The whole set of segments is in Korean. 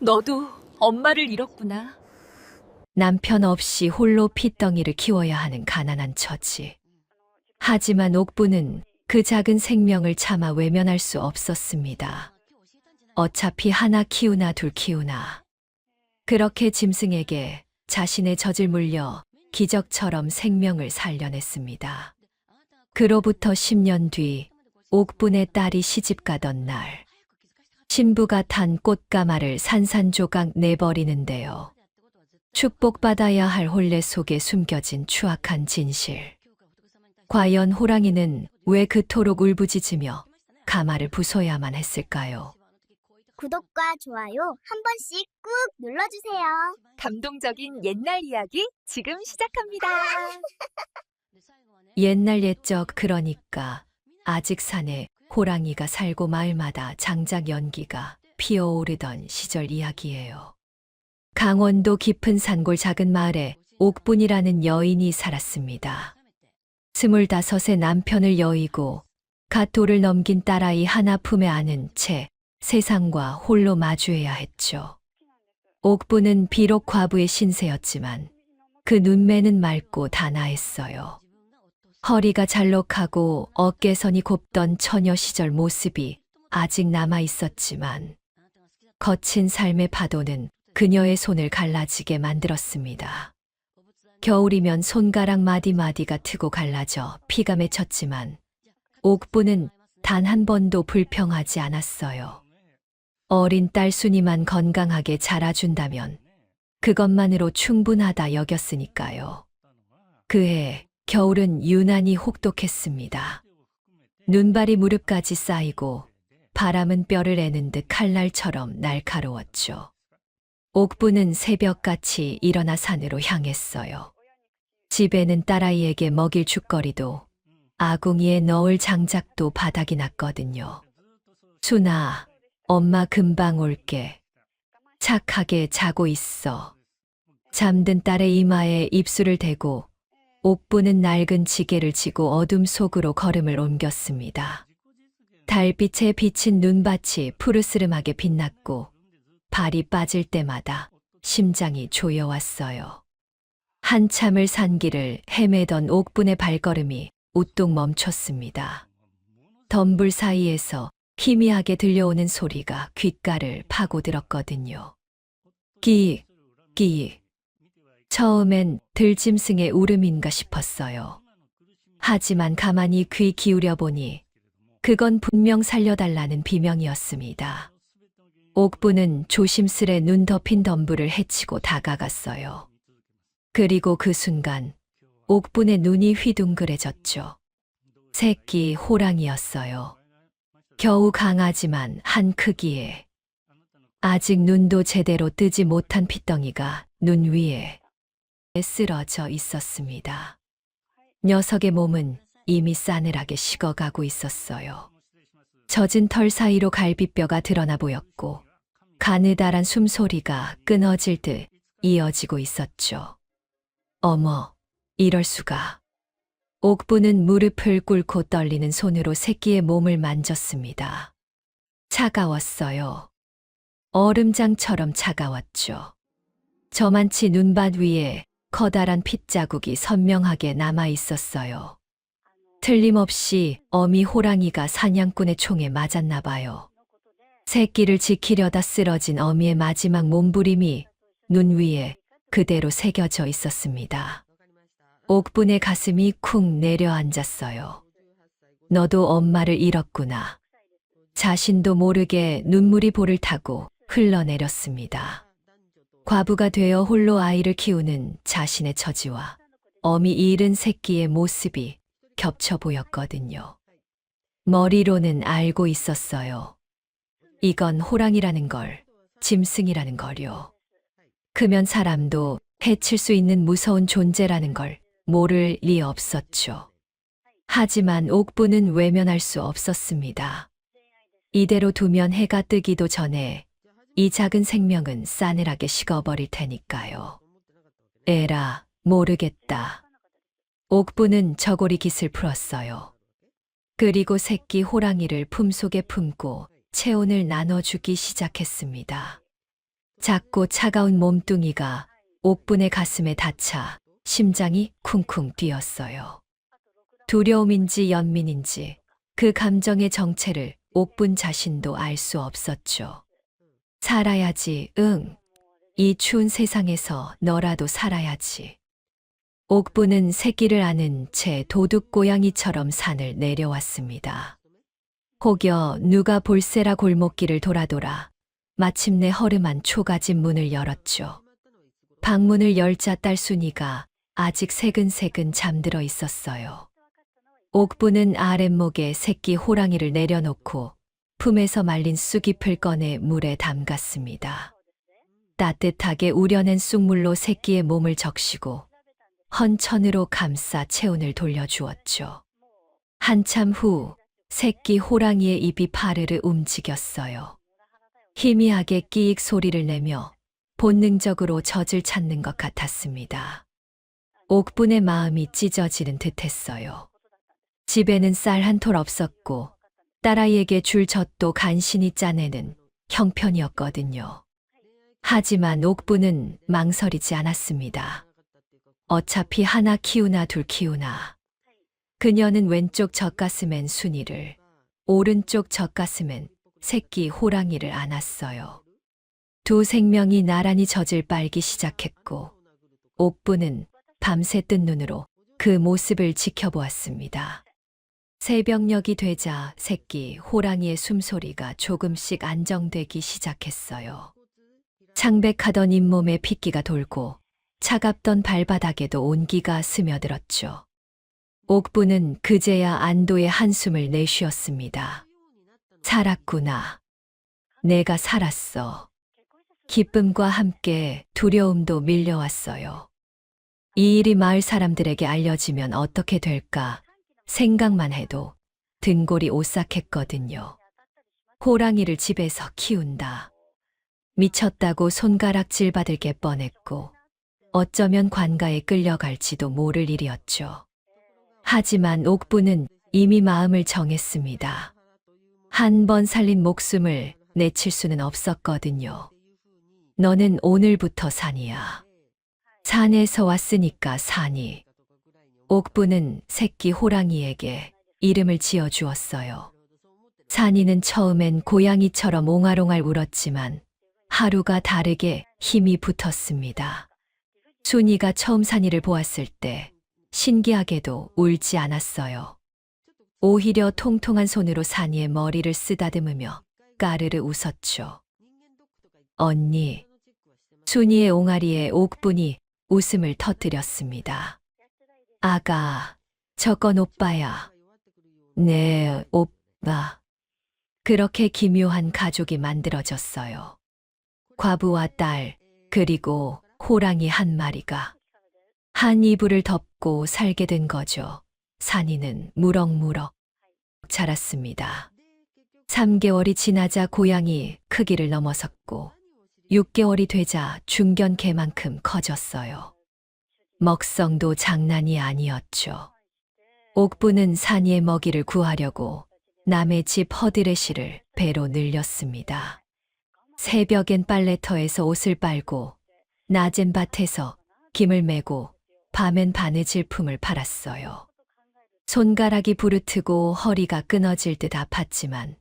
너도 엄마를 잃었구나. 남편 없이 홀로 핏덩이를 키워야 하는 가난한 처지. 하지만 옥부는 그 작은 생명을 차마 외면할 수 없었습니다. 어차피 하나 키우나 둘 키우나. 그렇게 짐승에게 자신의 젖을 물려 기적처럼 생명을 살려냈습니다. 그로부터 10년 뒤 옥분의 딸이 시집가던 날, 신부가 탄 꽃가마를 산산조각 내버리는데요. 축복받아야 할 혼례 속에 숨겨진 추악한 진실. 과연 호랑이는 왜 그토록 울부짖으며 가마를 부숴야만 했을까요? 구독과 좋아요 한 번씩 꾹 눌러주세요. 감동적인 옛날 이야기 지금 시작합니다. 옛날 옛적 그러니까 아직 산에 호랑이가 살고 마을마다 장작 연기가 피어오르던 시절 이야기예요. 강원도 깊은 산골 작은 마을에 옥분이라는 여인이 살았습니다. 25의 남편을 여의고 갓 돌을 넘긴 딸아이 하나 품에 안은 채 세상과 홀로 마주해야 했죠. 옥분은 비록 과부의 신세였지만 그 눈매는 맑고 단아했어요. 허리가 잘록하고 어깨선이 곱던 처녀 시절 모습이 아직 남아 있었지만 거친 삶의 파도는 그녀의 손을 갈라지게 만들었습니다. 겨울이면 손가락 마디마디가 트고 갈라져 피가 맺혔지만 옥부는 단 한 번도 불평하지 않았어요. 어린 딸 순이만 건강하게 자라준다면 그것만으로 충분하다 여겼으니까요. 그해 겨울은 유난히 혹독했습니다. 눈발이 무릎까지 쌓이고 바람은 뼈를 애는 듯 칼날처럼 날카로웠죠. 옥부는 새벽같이 일어나 산으로 향했어요. 집에는 딸아이에게 먹일 죽거리도 아궁이에 넣을 장작도 바닥이 났거든요. 순아, 엄마 금방 올게. 착하게 자고 있어. 잠든 딸의 이마에 입술을 대고 옥부는 낡은 지게를 지고 어둠 속으로 걸음을 옮겼습니다. 달빛에 비친 눈밭이 푸르스름하게 빛났고 발이 빠질 때마다 심장이 조여왔어요. 한참을 산 길을 헤매던 옥분의 발걸음이 우뚝 멈췄습니다. 덤불 사이에서 희미하게 들려오는 소리가 귓가를 파고들었거든요. 끼익, 끼익. 처음엔 들짐승의 울음인가 싶었어요. 하지만 가만히 귀 기울여 보니 그건 분명 살려달라는 비명이었습니다. 옥부는 조심스레 눈 덮인 덤불을 헤치고 다가갔어요. 그리고 그 순간 옥분의 눈이 휘둥그레졌죠. 새끼 호랑이였어요. 겨우 강하지만 한 크기에 아직 눈도 제대로 뜨지 못한 핏덩이가 눈 위에 쓰러져 있었습니다. 녀석의 몸은 이미 싸늘하게 식어가고 있었어요. 젖은 털 사이로 갈비뼈가 드러나 보였고 가느다란 숨소리가 끊어질 듯 이어지고 있었죠. 어머, 이럴 수가. 옥부는 무릎을 꿇고 떨리는 손으로 새끼의 몸을 만졌습니다. 차가웠어요. 얼음장처럼 차가웠죠. 저만치 눈밭 위에 커다란 핏자국이 선명하게 남아 있었어요. 틀림없이 어미 호랑이가 사냥꾼의 총에 맞았나 봐요. 새끼를 지키려다 쓰러진 어미의 마지막 몸부림이 눈 위에 그대로 새겨져 있었습니다. 옥분의 가슴이 쿵 내려앉았어요. 너도 엄마를 잃었구나. 자신도 모르게 눈물이 볼을 타고 흘러내렸습니다. 과부가 되어 홀로 아이를 키우는 자신의 처지와 어미 잃은 새끼의 모습이 겹쳐 보였거든요. 머리로는 알고 있었어요. 이건 호랑이라는 걸, 짐승이라는 걸요. 크면 사람도 해칠 수 있는 무서운 존재라는 걸 모를 리 없었죠. 하지만 옥부는 외면할 수 없었습니다. 이대로 두면 해가 뜨기도 전에 이 작은 생명은 싸늘하게 식어버릴 테니까요. 에라, 모르겠다. 옥부는 저고리 깃을 풀었어요. 그리고 새끼 호랑이를 품속에 품고 체온을 나눠주기 시작했습니다. 작고 차가운 몸뚱이가 옥분의 가슴에 닿자 심장이 쿵쿵 뛰었어요. 두려움인지 연민인지 그 감정의 정체를 옥분 자신도 알 수 없었죠. 살아야지, 응. 이 추운 세상에서 너라도 살아야지. 옥분은 새끼를 아는 채 도둑 고양이처럼 산을 내려왔습니다. 혹여 누가 볼세라 골목길을 돌아 마침내 허름한 초가집 문을 열었죠. 방문을 열자 딸순이가 아직 새근새근 잠들어 있었어요. 옥분은 아랫목에 새끼 호랑이를 내려놓고 품에서 말린 쑥잎을 꺼내 물에 담갔습니다. 따뜻하게 우려낸 쑥물로 새끼의 몸을 적시고 헌천으로 감싸 체온을 돌려주었죠. 한참 후 새끼 호랑이의 입이 파르르 움직였어요. 희미하게 끼익 소리를 내며 본능적으로 젖을 찾는 것 같았습니다. 옥분의 마음이 찢어지는 듯했어요. 집에는 쌀 한 톨 없었고 딸아이에게 줄 젖도 간신히 짜내는 형편이었거든요. 하지만 옥분은 망설이지 않았습니다. 어차피 하나 키우나 둘 키우나. 그녀는 왼쪽 젖가슴엔 순이를, 오른쪽 젖가슴엔 새끼 호랑이를 안았어요. 두 생명이 나란히 젖을 빨기 시작했고 옥분은 밤새 뜬 눈으로 그 모습을 지켜보았습니다. 새벽녘이 되자 새끼 호랑이의 숨소리가 조금씩 안정되기 시작했어요. 창백하던 잇몸에 핏기가 돌고 차갑던 발바닥에도 온기가 스며들었죠. 옥분은 그제야 안도의 한숨을 내쉬었습니다. 살았구나. 내가 살았어. 기쁨과 함께 두려움도 밀려왔어요. 이 일이 마을 사람들에게 알려지면 어떻게 될까 생각만 해도 등골이 오싹했거든요. 호랑이를 집에서 키운다. 미쳤다고 손가락질 받을 게 뻔했고 어쩌면 관가에 끌려갈지도 모를 일이었죠. 하지만 옥분은 이미 마음을 정했습니다. 한 번 살린 목숨을 내칠 수는 없었거든요. 너는 오늘부터 산이야. 산에서 왔으니까 산이. 옥분은 새끼 호랑이에게 이름을 지어주었어요. 산이는 처음엔 고양이처럼 옹알옹알 울었지만 하루가 다르게 힘이 붙었습니다. 순이가 처음 산이를 보았을 때 신기하게도 울지 않았어요. 오히려 통통한 손으로 산이의 머리를 쓰다듬으며 까르르 웃었죠. 언니, 순이의 옹알이에 옥분이 웃음을 터뜨렸습니다. 아가, 저건 오빠야. 네, 오빠. 그렇게 기묘한 가족이 만들어졌어요. 과부와 딸, 그리고 호랑이 한 마리가 한 이불을 덮고 살게 된 거죠. 산이는 무럭무럭 자랐습니다. 3개월이 지나자 고양이 크기를 넘어섰고 6개월이 되자 중견 개만큼 커졌어요. 먹성도 장난이 아니었죠. 옥분은 산이의 먹이를 구하려고 남의 집 허드레시를 배로 늘렸습니다. 새벽엔 빨래터에서 옷을 빨고 낮엔 밭에서 김을 메고 밤엔 바느질품을 팔았어요. 손가락이 부르트고 허리가 끊어질 듯 아팠지만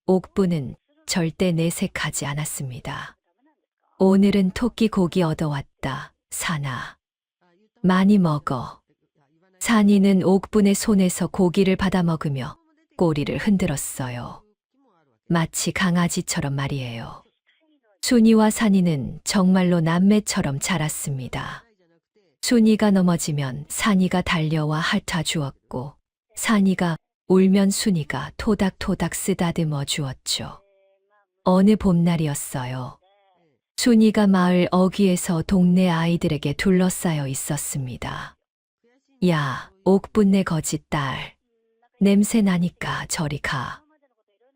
옥분은 절대 내색하지 않았습니다. 오늘은 토끼 고기 얻어왔다, 산아. 많이 먹어. 산이는 옥분의 손에서 고기를 받아 먹으며 꼬리를 흔들었어요. 마치 강아지처럼 말이에요. 순이와 산이는 정말로 남매처럼 자랐습니다. 순이가 넘어지면 산이가 달려와 핥아 주었고 산이가 울면 순이가 토닥토닥 쓰다듬어 주었죠. 어느 봄날이었어요. 순이가 마을 어귀에서 동네 아이들에게 둘러싸여 있었습니다. 야, 옥분네 거짓 딸. 냄새 나니까 저리 가.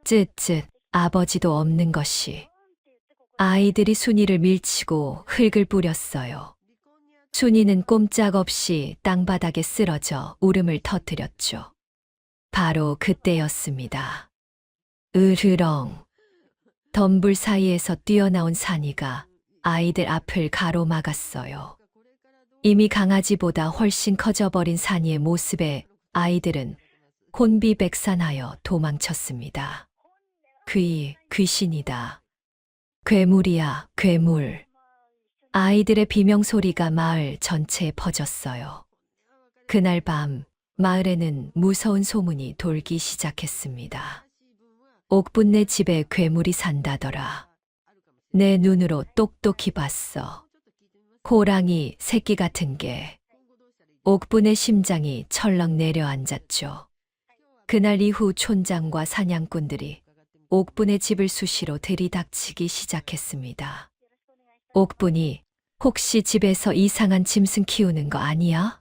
쯧쯧, 아버지도 없는 것이. 아이들이 순이를 밀치고 흙을 뿌렸어요. 순이는 꼼짝없이 땅바닥에 쓰러져 울음을 터뜨렸죠. 바로 그때였습니다. 으르렁. 덤불 사이에서 뛰어나온 산이가 아이들 앞을 가로막았어요. 이미 강아지보다 훨씬 커져버린 산이의 모습에 아이들은 혼비백산하여 도망쳤습니다. 귀신이다. 괴물이야, 괴물. 아이들의 비명소리가 마을 전체에 퍼졌어요. 그날 밤, 마을에는 무서운 소문이 돌기 시작했습니다. 옥분네 집에 괴물이 산다더라. 내 눈으로 똑똑히 봤어. 호랑이 새끼 같은 게. 옥분의 심장이 철렁 내려앉았죠. 그날 이후 촌장과 사냥꾼들이 옥분의 집을 수시로 들이닥치기 시작했습니다. 옥분이 혹시 집에서 이상한 짐승 키우는 거 아니야?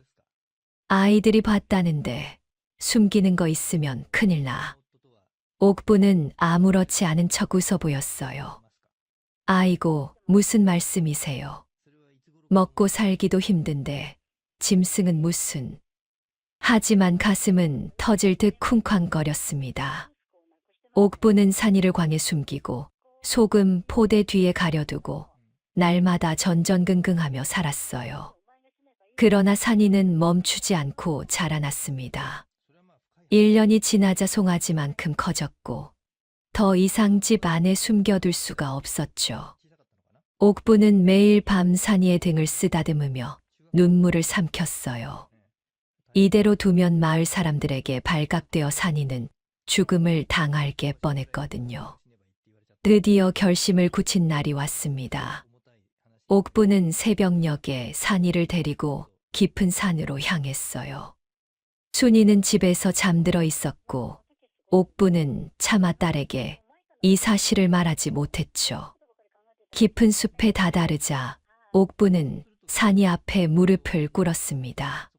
아이들이 봤다는데 숨기는 거 있으면 큰일 나. 옥분은 아무렇지 않은 척 웃어 보였어요. 아이고, 무슨 말씀이세요? 먹고 살기도 힘든데 짐승은 무슨. 하지만 가슴은 터질 듯 쿵쾅거렸습니다. 옥분은 산이를 광에 숨기고 소금 포대 뒤에 가려두고 날마다 전전긍긍하며 살았어요. 그러나 산이는 멈추지 않고 자라났습니다. 1년이 지나자 송아지만큼 커졌고 더 이상 집 안에 숨겨둘 수가 없었죠. 옥분은 매일 밤 산이의 등을 쓰다듬으며 눈물을 삼켰어요. 이대로 두면 마을 사람들에게 발각되어 산이는 죽음을 당할 게 뻔했거든요. 드디어 결심을 굳힌 날이 왔습니다. 옥분은 새벽녘에 산이를 데리고 깊은 산으로 향했어요. 순이는 집에서 잠들어 있었고 옥분은 차마 딸에게 이 사실을 말하지 못했죠. 깊은 숲에 다다르자 옥분은 산이 앞에 무릎을 꿇었습니다.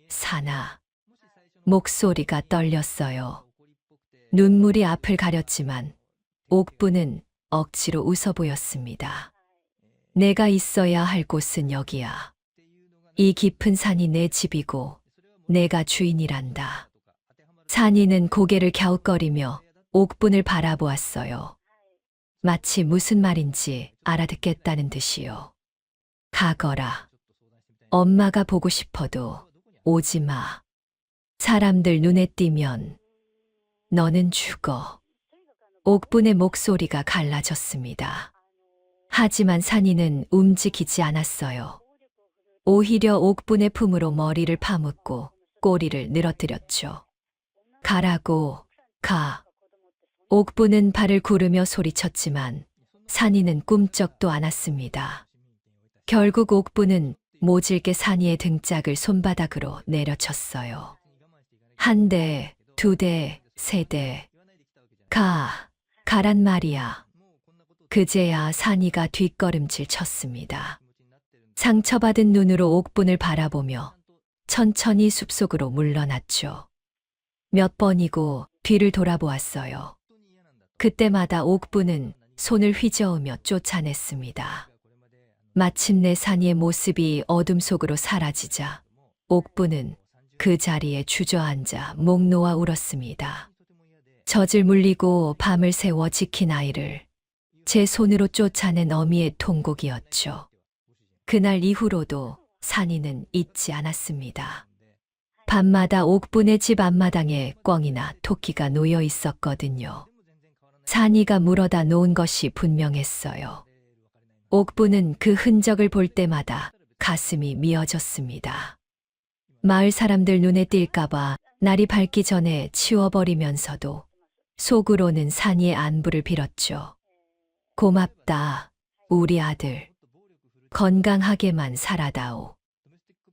산아. 목소리가 떨렸어요. 눈물이 앞을 가렸지만 옥분은 억지로 웃어 보였습니다. 내가 있어야 할 곳은 여기야. 이 깊은 산이 내 집이고 내가 주인이란다. 산이는 고개를 갸웃거리며 옥분을 바라보았어요. 마치 무슨 말인지 알아듣겠다는 듯이요. 가거라. 엄마가 보고 싶어도 오지 마. 사람들 눈에 띄면 너는 죽어. 옥분의 목소리가 갈라졌습니다. 하지만 산이는 움직이지 않았어요. 오히려 옥분의 품으로 머리를 파묻고 꼬리를 늘어뜨렸죠. 가라고, 가. 옥분은 발을 구르며 소리쳤지만 산이는 꿈쩍도 않았습니다. 결국 옥분은 모질게 산이의 등짝을 손바닥으로 내려쳤어요. 한 대, 두 대, 세 대. 가란 말이야. 그제야 산이가 뒷걸음질 쳤습니다. 상처받은 눈으로 옥분을 바라보며 천천히 숲속으로 물러났죠. 몇 번이고 뒤를 돌아보았어요. 그때마다 옥분은 손을 휘저으며 쫓아냈습니다. 마침내 산이의 모습이 어둠 속으로 사라지자 옥분은 그 자리에 주저앉아 목 놓아 울었습니다. 젖을 물리고 밤을 새워 지킨 아이를 제 손으로 쫓아낸 어미의 통곡이었죠. 그날 이후로도 산이는 잊지 않았습니다. 밤마다 옥분의 집 앞마당에 꿩이나 토끼가 놓여 있었거든요. 산이가 물어다 놓은 것이 분명했어요. 옥분은 그 흔적을 볼 때마다 가슴이 미어졌습니다. 마을 사람들 눈에 띌까봐 날이 밝기 전에 치워버리면서도 속으로는 산이의 안부를 빌었죠. 고맙다, 우리 아들. 건강하게만 살아다오.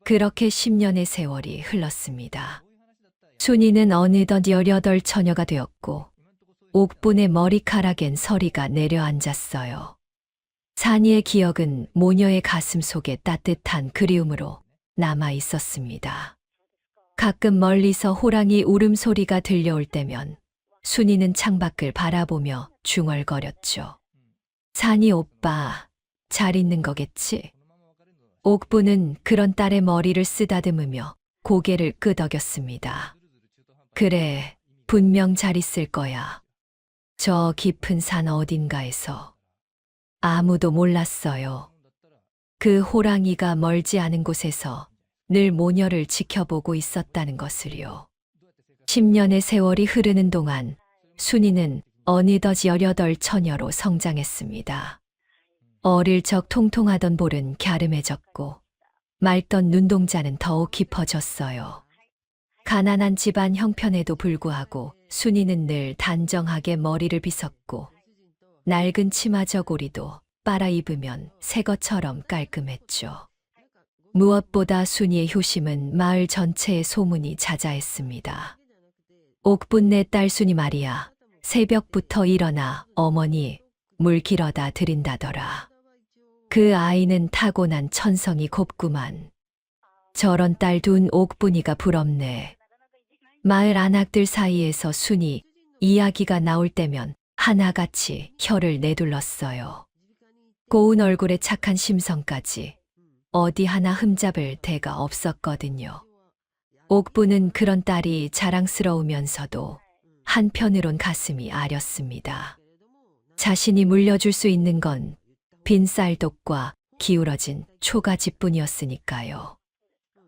그렇게 10년의 세월이 흘렀습니다. 순이는 어느덧 18 처녀가 되었고 옥분의 머리카락엔 서리가 내려앉았어요. 산이의 기억은 모녀의 가슴 속에 따뜻한 그리움으로 남아 있었습니다. 가끔 멀리서 호랑이 울음소리가 들려올 때면 순이는 창밖을 바라보며 중얼거렸죠. 산이 오빠, 잘 있는 거겠지? 옥분은 그런 딸의 머리를 쓰다듬으며 고개를 끄덕였습니다. 그래, 분명 잘 있을 거야. 저 깊은 산 어딘가에서. 아무도 몰랐어요. 그 호랑이가 멀지 않은 곳에서 늘 모녀를 지켜보고 있었다는 것을요. 10년의 세월이 흐르는 동안 순이는 어느덧 18 처녀로 성장했습니다. 어릴 적 통통하던 볼은 갸름해졌고 맑던 눈동자는 더욱 깊어졌어요. 가난한 집안 형편에도 불구하고 순이는 늘 단정하게 머리를 빗었고 낡은 치마 저고리도 빨아 입으면 새 것처럼 깔끔했죠. 무엇보다 순이의 효심은 마을 전체의 소문이 자자했습니다. 옥분네 딸 순이 말이야. 새벽부터 일어나 어머니 물 길어다 드린다더라. 그 아이는 타고난 천성이 곱구만. 저런 딸 둔 옥분이가 부럽네. 마을 안악들 사이에서 순이 이야기가 나올 때면 하나같이 혀를 내둘렀어요. 고운 얼굴에 착한 심성까지 어디 하나 흠잡을 데가 없었거든요. 옥부는 그런 딸이 자랑스러우면서도 한편으론 가슴이 아렸습니다. 자신이 물려줄 수 있는 건 빈 쌀독과 기울어진 초가집뿐이었으니까요.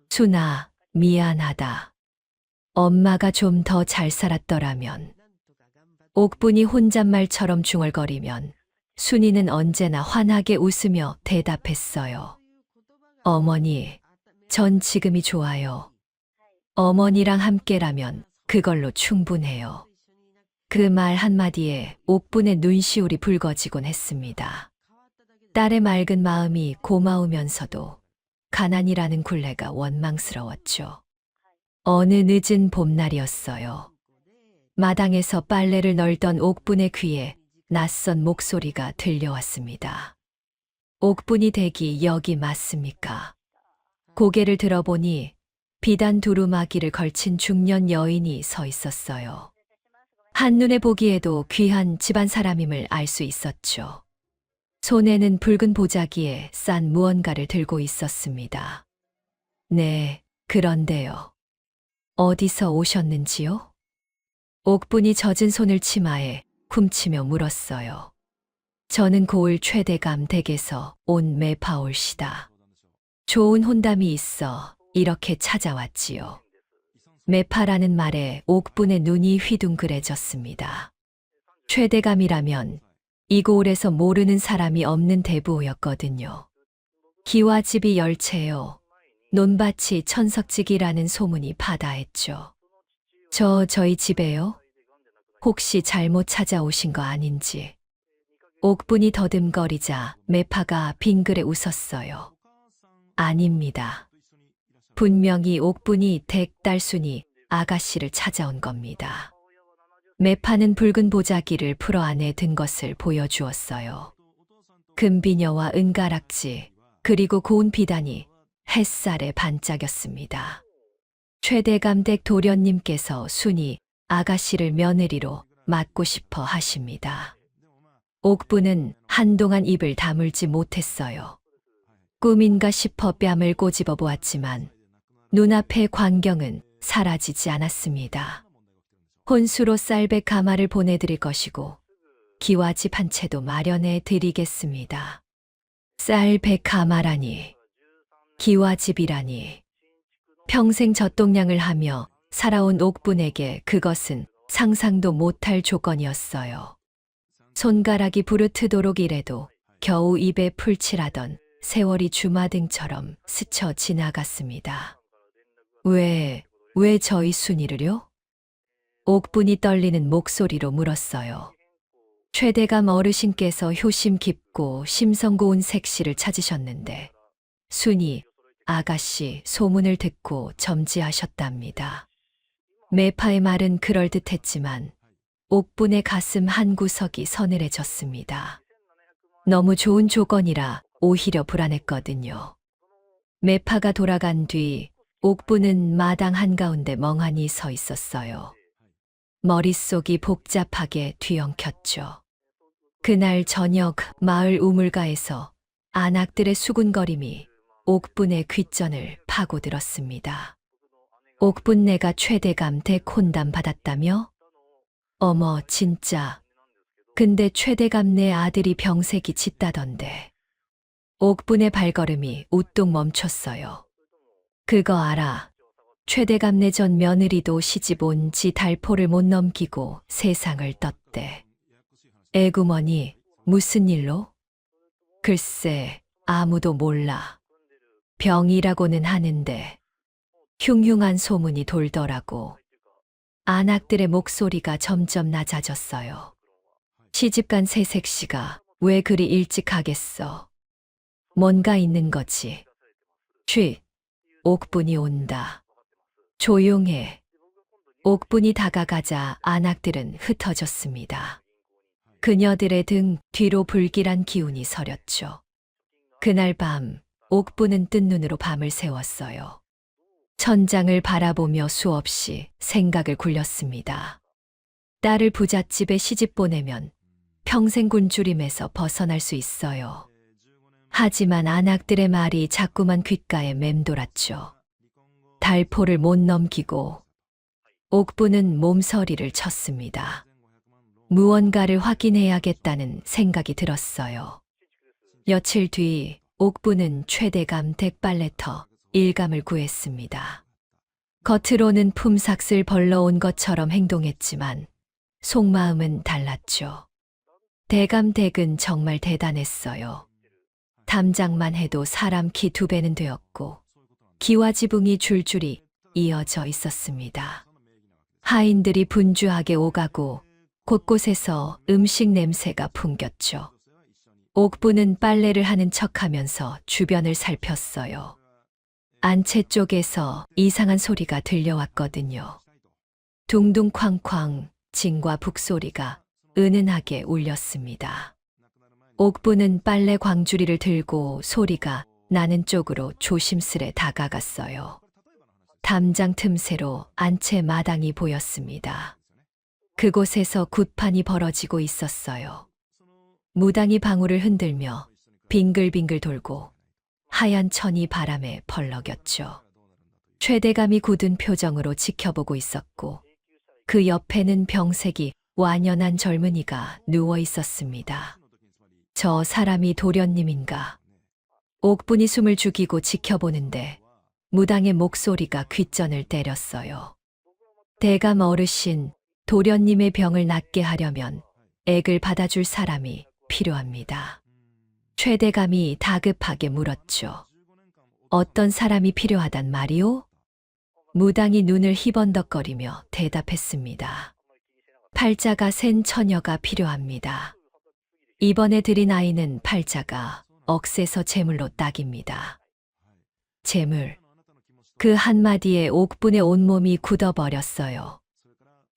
순아, 미안하다. 엄마가 좀 더 잘 살았더라면. 옥분이 혼잣말처럼 중얼거리면 순이는 언제나 환하게 웃으며 대답했어요. 어머니, 전 지금이 좋아요. 어머니랑 함께라면 그걸로 충분해요. 그 말 한마디에 옥분의 눈시울이 붉어지곤 했습니다. 딸의 맑은 마음이 고마우면서도 가난이라는 굴레가 원망스러웠죠. 어느 늦은 봄날이었어요. 마당에서 빨래를 널던 옥분의 귀에 낯선 목소리가 들려왔습니다. 옥분이 댁이 여기 맞습니까? 고개를 들어보니 비단 두루마기를 걸친 중년 여인이 서 있었어요. 한눈에 보기에도 귀한 집안 사람임을 알 수 있었죠. 손에는 붉은 보자기에 싼 무언가를 들고 있었습니다. 네, 그런데요. 어디서 오셨는지요? 옥분이 젖은 손을 치마에 훔치며 물었어요. 저는 고을 최대감 댁에서 온 매파올시다. 좋은 혼담이 있어 이렇게 찾아왔지요. 매파라는 말에 옥분의 눈이 휘둥그레졌습니다. 최대감이라면 이 고을에서 모르는 사람이 없는 대부호였거든요. 기와집이 열채요. 논밭이 천석지기라는 소문이 바다했죠. 저희 집에요? 혹시 잘못 찾아오신 거 아닌지. 옥분이 더듬거리자 매파가 빙그레 웃었어요. 아닙니다. 분명히 옥분이 댁 딸순이 아가씨를 찾아온 겁니다. 매파는 붉은 보자기를 풀어 안에 든 것을 보여주었어요. 금비녀와 은가락지 그리고 고운 비단이 햇살에 반짝였습니다. 최대감 댁 도련님께서 순이 아가씨를 며느리로 맡고 싶어 하십니다. 옥부는 한동안 입을 다물지 못했어요. 꿈인가 싶어 뺨을 꼬집어 보았지만 눈앞의 광경은 사라지지 않았습니다. 혼수로 쌀백 가마를 보내드릴 것이고 기와집 한 채도 마련해 드리겠습니다. 쌀백 가마라니, 기와집이라니. 평생 젖동량을 하며 살아온 옥분에게 그것은 상상도 못할 조건이었어요. 손가락이 부르트도록 일해도 겨우 입에 풀칠하던 세월이 주마등처럼 스쳐 지나갔습니다. 왜 저희 순이를요? 옥분이 떨리는 목소리로 물었어요. 최대감 어르신께서 효심 깊고 심성 고운 색시를 찾으셨는데 순이 아가씨 소문을 듣고 점지하셨답니다. 매파의 말은 그럴듯했지만 옥분의 가슴 한 구석이 서늘해졌습니다. 너무 좋은 조건이라 오히려 불안했거든요. 매파가 돌아간 뒤 옥분은 마당 한가운데 멍하니 서 있었어요. 머릿속이 복잡하게 뒤엉켰죠. 그날 저녁 마을 우물가에서 안악들의 수군거림이 옥분의 귓전을 파고들었습니다. 옥분네가 최대감 댁 혼담 받았다며? 어머 진짜. 근데 최대감네 아들이 병색이 짙다던데. 옥분의 발걸음이 우뚝 멈췄어요. 그거 알아. 최대감네 전 며느리도 시집 온 지 달포를 못 넘기고 세상을 떴대. 애구머니, 무슨 일로? 글쎄, 아무도 몰라. 병이라고는 하는데 흉흉한 소문이 돌더라고. 안악들의 목소리가 점점 낮아졌어요. 시집간 새색시가 왜 그리 일찍 가겠어? 뭔가 있는 거지. 쉿, 옥분이 온다. 조용해. 옥분이 다가가자 안악들은 흩어졌습니다. 그녀들의 등 뒤로 불길한 기운이 서렸죠. 그날 밤 옥분은 뜬 눈으로 밤을 새웠어요. 천장을 바라보며 수없이 생각을 굴렸습니다. 딸을 부잣집에 시집 보내면 평생 굶주림에서 벗어날 수 있어요. 하지만 안악들의 말이 자꾸만 귓가에 맴돌았죠. 달포를 못 넘기고 옥분은 몸서리를 쳤습니다. 무언가를 확인해야겠다는 생각이 들었어요. 며칠 뒤 옥분은 최대감 댁빨래터 일감을 구했습니다. 겉으로는 품삯을 벌러온 것처럼 행동했지만 속마음은 달랐죠. 대감 댁은 정말 대단했어요. 담장만 해도 사람 키 2배는 되었고 기와 지붕이 줄줄이 이어져 있었습니다. 하인들이 분주하게 오가고 곳곳에서 음식 냄새가 풍겼죠. 옥분은 빨래를 하는 척하면서 주변을 살폈어요. 안채 쪽에서 이상한 소리가 들려왔거든요. 둥둥쾅쾅 진과 북소리가 은은하게 울렸습니다. 옥분은 빨래 광주리를 들고 소리가 나는 쪽으로 조심스레 다가갔어요. 담장 틈새로 안채 마당이 보였습니다. 그곳에서 굿판이 벌어지고 있었어요. 무당이 방울을 흔들며 빙글빙글 돌고 하얀 천이 바람에 벌럭였죠. 최대감이 굳은 표정으로 지켜보고 있었고 그 옆에는 병색이 완연한 젊은이가 누워 있었습니다. 저 사람이 도련님인가? 옥분이 숨을 죽이고 지켜보는데 무당의 목소리가 귓전을 때렸어요. 대감 어르신, 도련님의 병을 낫게 하려면 액을 받아줄 사람이 필요합니다. 최대감이 다급하게 물었죠. 어떤 사람이 필요하단 말이오? 무당이 눈을 희번덕거리며 대답했습니다. 팔자가 센 처녀가 필요합니다. 이번에 드린 아이는 팔자가 억세서 제물로 딱입니다. 제물. 그 한마디에 옥분의 온몸이 굳어버렸어요.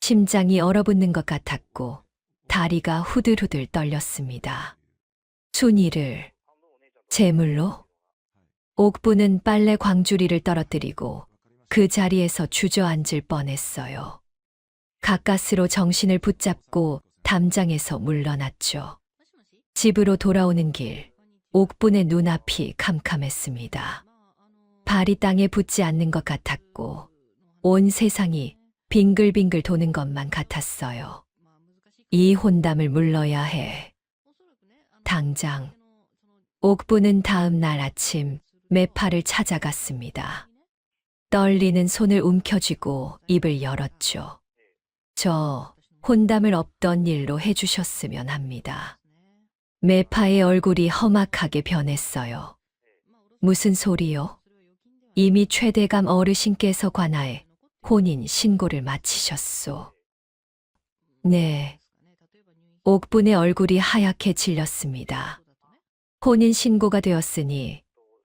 심장이 얼어붙는 것 같았고 다리가 후들후들 떨렸습니다. 순이를 제물로? 옥분은 빨래 광주리를 떨어뜨리고 그 자리에서 주저앉을 뻔했어요. 가까스로 정신을 붙잡고 담장에서 물러났죠. 집으로 돌아오는 길, 옥분의 눈앞이 캄캄했습니다. 발이 땅에 붙지 않는 것 같았고 온 세상이 빙글빙글 도는 것만 같았어요. 이 혼담을 물러야 해. 당장. 옥분은 다음 날 아침 매파를 찾아갔습니다. 떨리는 손을 움켜쥐고 입을 열었죠. 저 혼담을 없던 일로 해주셨으면 합니다. 매파의 얼굴이 험악하게 변했어요. 무슨 소리요? 이미 최대감 어르신께서 관하에 혼인 신고를 마치셨소. 네. 옥분의 얼굴이 하얗게 질렸습니다. 혼인 신고가 되었으니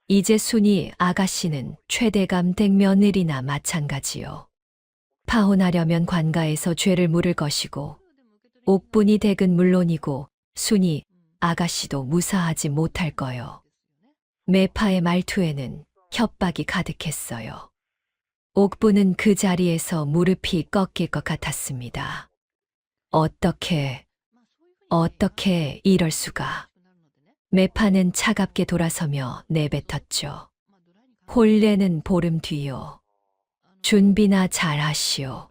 이제 순이 아가씨는 최대감 댁 며느리나 마찬가지요. 파혼하려면 관가에서 죄를 물을 것이고 옥분이 댁은 물론이고 순이 아가씨도 무사하지 못할 거요. 매파의 말투에는 협박이 가득했어요. 옥분은 그 자리에서 무릎이 꺾일 것 같았습니다. 어떻게 이럴 수가. 매파는 차갑게 돌아서며 내뱉었죠. 혼례는 보름 뒤요. 준비나 잘 하시오.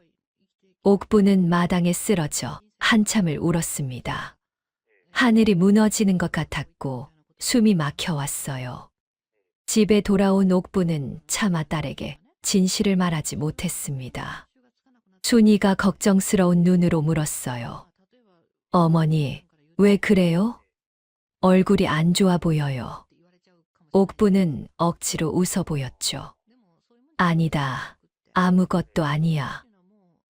옥분은 마당에 쓰러져 한참을 울었습니다. 하늘이 무너지는 것 같았고 숨이 막혀왔어요. 집에 돌아온 옥부는 차마 딸에게 진실을 말하지 못했습니다. 순이가 걱정스러운 눈으로 물었어요. 어머니, 왜 그래요? 얼굴이 안 좋아 보여요. 옥부는 억지로 웃어 보였죠. 아니다. 아무것도 아니야.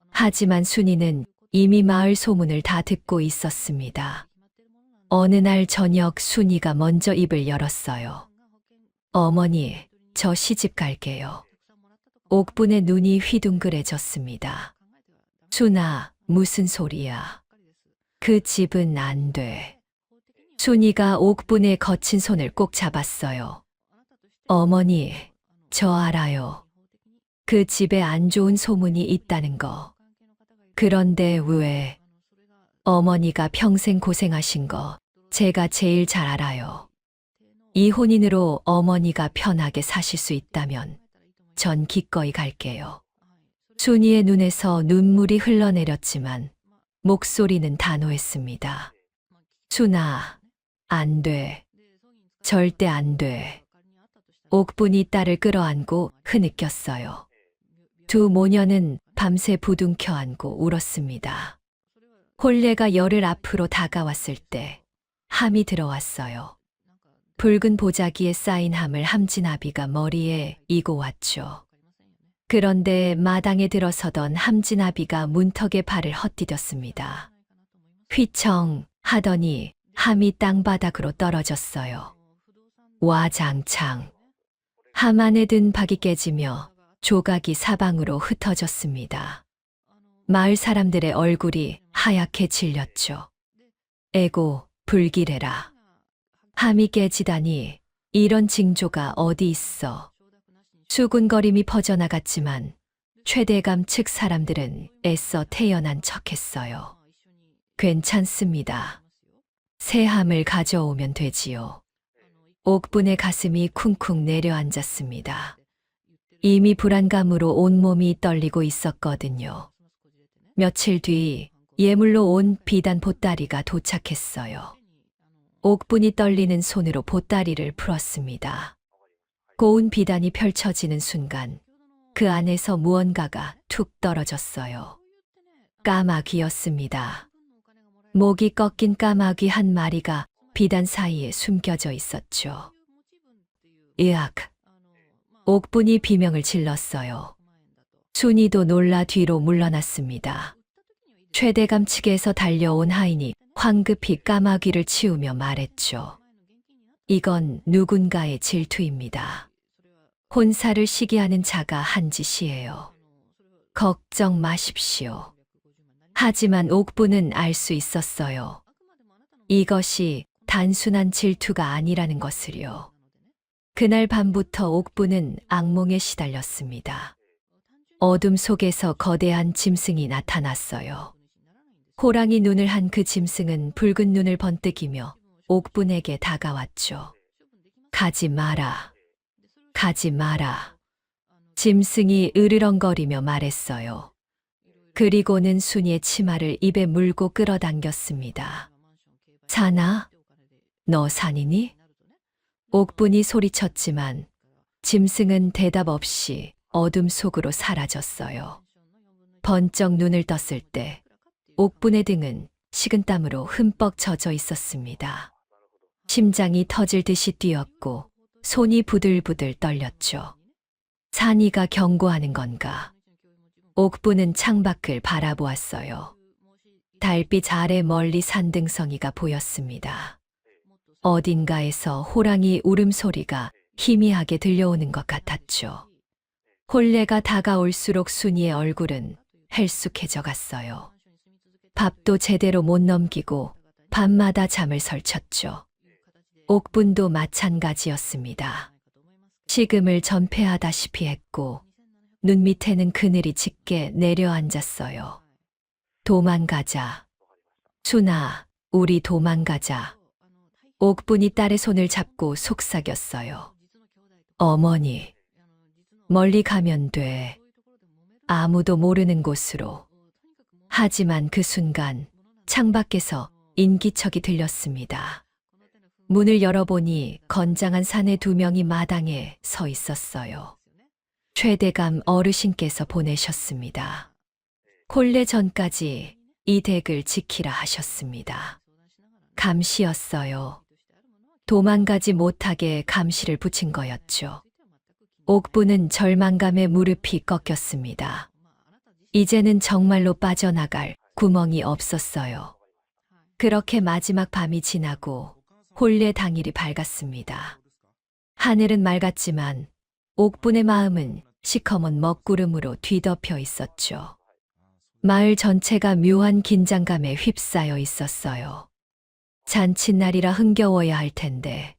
하지만 순이는 이미 마을 소문을 다 듣고 있었습니다. 어느 날 저녁 순이가 먼저 입을 열었어요. 어머니, 저 시집 갈게요. 옥분의 눈이 휘둥그레졌습니다. 순아, 무슨 소리야? 그 집은 안 돼. 순이가 옥분의 거친 손을 꼭 잡았어요. 어머니, 저 알아요. 그 집에 안 좋은 소문이 있다는 거. 그런데 왜? 어머니가 평생 고생하신 거 제가 제일 잘 알아요. 이 혼인으로 어머니가 편하게 사실 수 있다면 전 기꺼이 갈게요. 순이의 눈에서 눈물이 흘러내렸지만 목소리는 단호했습니다. 순아, 안 돼. 절대 안 돼. 옥분이 딸을 끌어안고 흐느꼈어요. 두 모녀는 밤새 부둥켜 안고 울었습니다. 혼례가 열흘 앞으로 다가왔을 때 함이 들어왔어요. 붉은 보자기에 쌓인 함을 함진아비가 머리에 이고 왔죠. 그런데 마당에 들어서던 함진아비가 문턱에 발을 헛디뎠습니다. 휘청 하더니 함이 땅바닥으로 떨어졌어요. 와장창. 함 안에 든 박이 깨지며 조각이 사방으로 흩어졌습니다. 마을 사람들의 얼굴이 하얗게 질렸죠. 에고, 불길해라. 함이 깨지다니 이런 징조가 어디 있어. 수군거림이 퍼져나갔지만 최대감 측 사람들은 애써 태연한 척했어요. 괜찮습니다. 새 함을 가져오면 되지요. 옥분의 가슴이 쿵쿵 내려앉았습니다. 이미 불안감으로 온몸이 떨리고 있었거든요. 며칠 뒤 예물로 온 비단 보따리가 도착했어요. 옥분이 떨리는 손으로 보따리를 풀었습니다. 고운 비단이 펼쳐지는 순간 그 안에서 무언가가 툭 떨어졌어요. 까마귀였습니다. 목이 꺾인 까마귀 한 마리가 비단 사이에 숨겨져 있었죠. 으악! 옥분이 비명을 질렀어요. 순이도 놀라 뒤로 물러났습니다. 최대감 측에서 달려온 하인이 황급히 까마귀를 치우며 말했죠. 이건 누군가의 질투입니다. 혼사를 시기하는 자가 한 짓이에요. 걱정 마십시오. 하지만 옥분은 알 수 있었어요. 이것이 단순한 질투가 아니라는 것을요. 그날 밤부터 옥분은 악몽에 시달렸습니다. 어둠 속에서 거대한 짐승이 나타났어요. 호랑이 눈을 한 그 짐승은 붉은 눈을 번뜩이며 옥분에게 다가왔죠. 가지 마라. 가지 마라. 짐승이 으르렁거리며 말했어요. 그리고는 순이의 치마를 입에 물고 끌어당겼습니다. 사나? 너 산이니? 옥분이 소리쳤지만 짐승은 대답 없이 어둠 속으로 사라졌어요. 번쩍 눈을 떴을 때 옥분의 등은 식은땀으로 흠뻑 젖어 있었습니다. 심장이 터질 듯이 뛰었고 손이 부들부들 떨렸죠. 산이가 경고하는 건가? 옥분은 창밖을 바라보았어요. 달빛 아래 멀리 산등성이가 보였습니다. 어딘가에서 호랑이 울음소리가 희미하게 들려오는 것 같았죠. 혼례가 다가올수록 순이의 얼굴은 헬쑥해져 갔어요. 밥도 제대로 못 넘기고 밤마다 잠을 설쳤죠. 옥분도 마찬가지였습니다. 식음을 전폐하다시피 했고 눈 밑에는 그늘이 짙게 내려앉았어요. 도망가자. 순아, 우리 도망가자. 옥분이 딸의 손을 잡고 속삭였어요. 어머니, 멀리 가면 돼. 아무도 모르는 곳으로. 하지만 그 순간 창밖에서 인기척이 들렸습니다. 문을 열어보니 건장한 사내 2명이 마당에 서 있었어요. 최대감 어르신께서 보내셨습니다. 혼례 전까지 이 댁을 지키라 하셨습니다. 감시였어요. 도망가지 못하게 감시를 붙인 거였죠. 옥부는 절망감에 무릎이 꺾였습니다. 이제는 정말로 빠져나갈 구멍이 없었어요. 그렇게 마지막 밤이 지나고 혼례 당일이 밝았습니다. 하늘은 맑았지만 옥분의 마음은 시커먼 먹구름으로 뒤덮여 있었죠. 마을 전체가 묘한 긴장감에 휩싸여 있었어요. 잔칫날이라 흥겨워야 할 텐데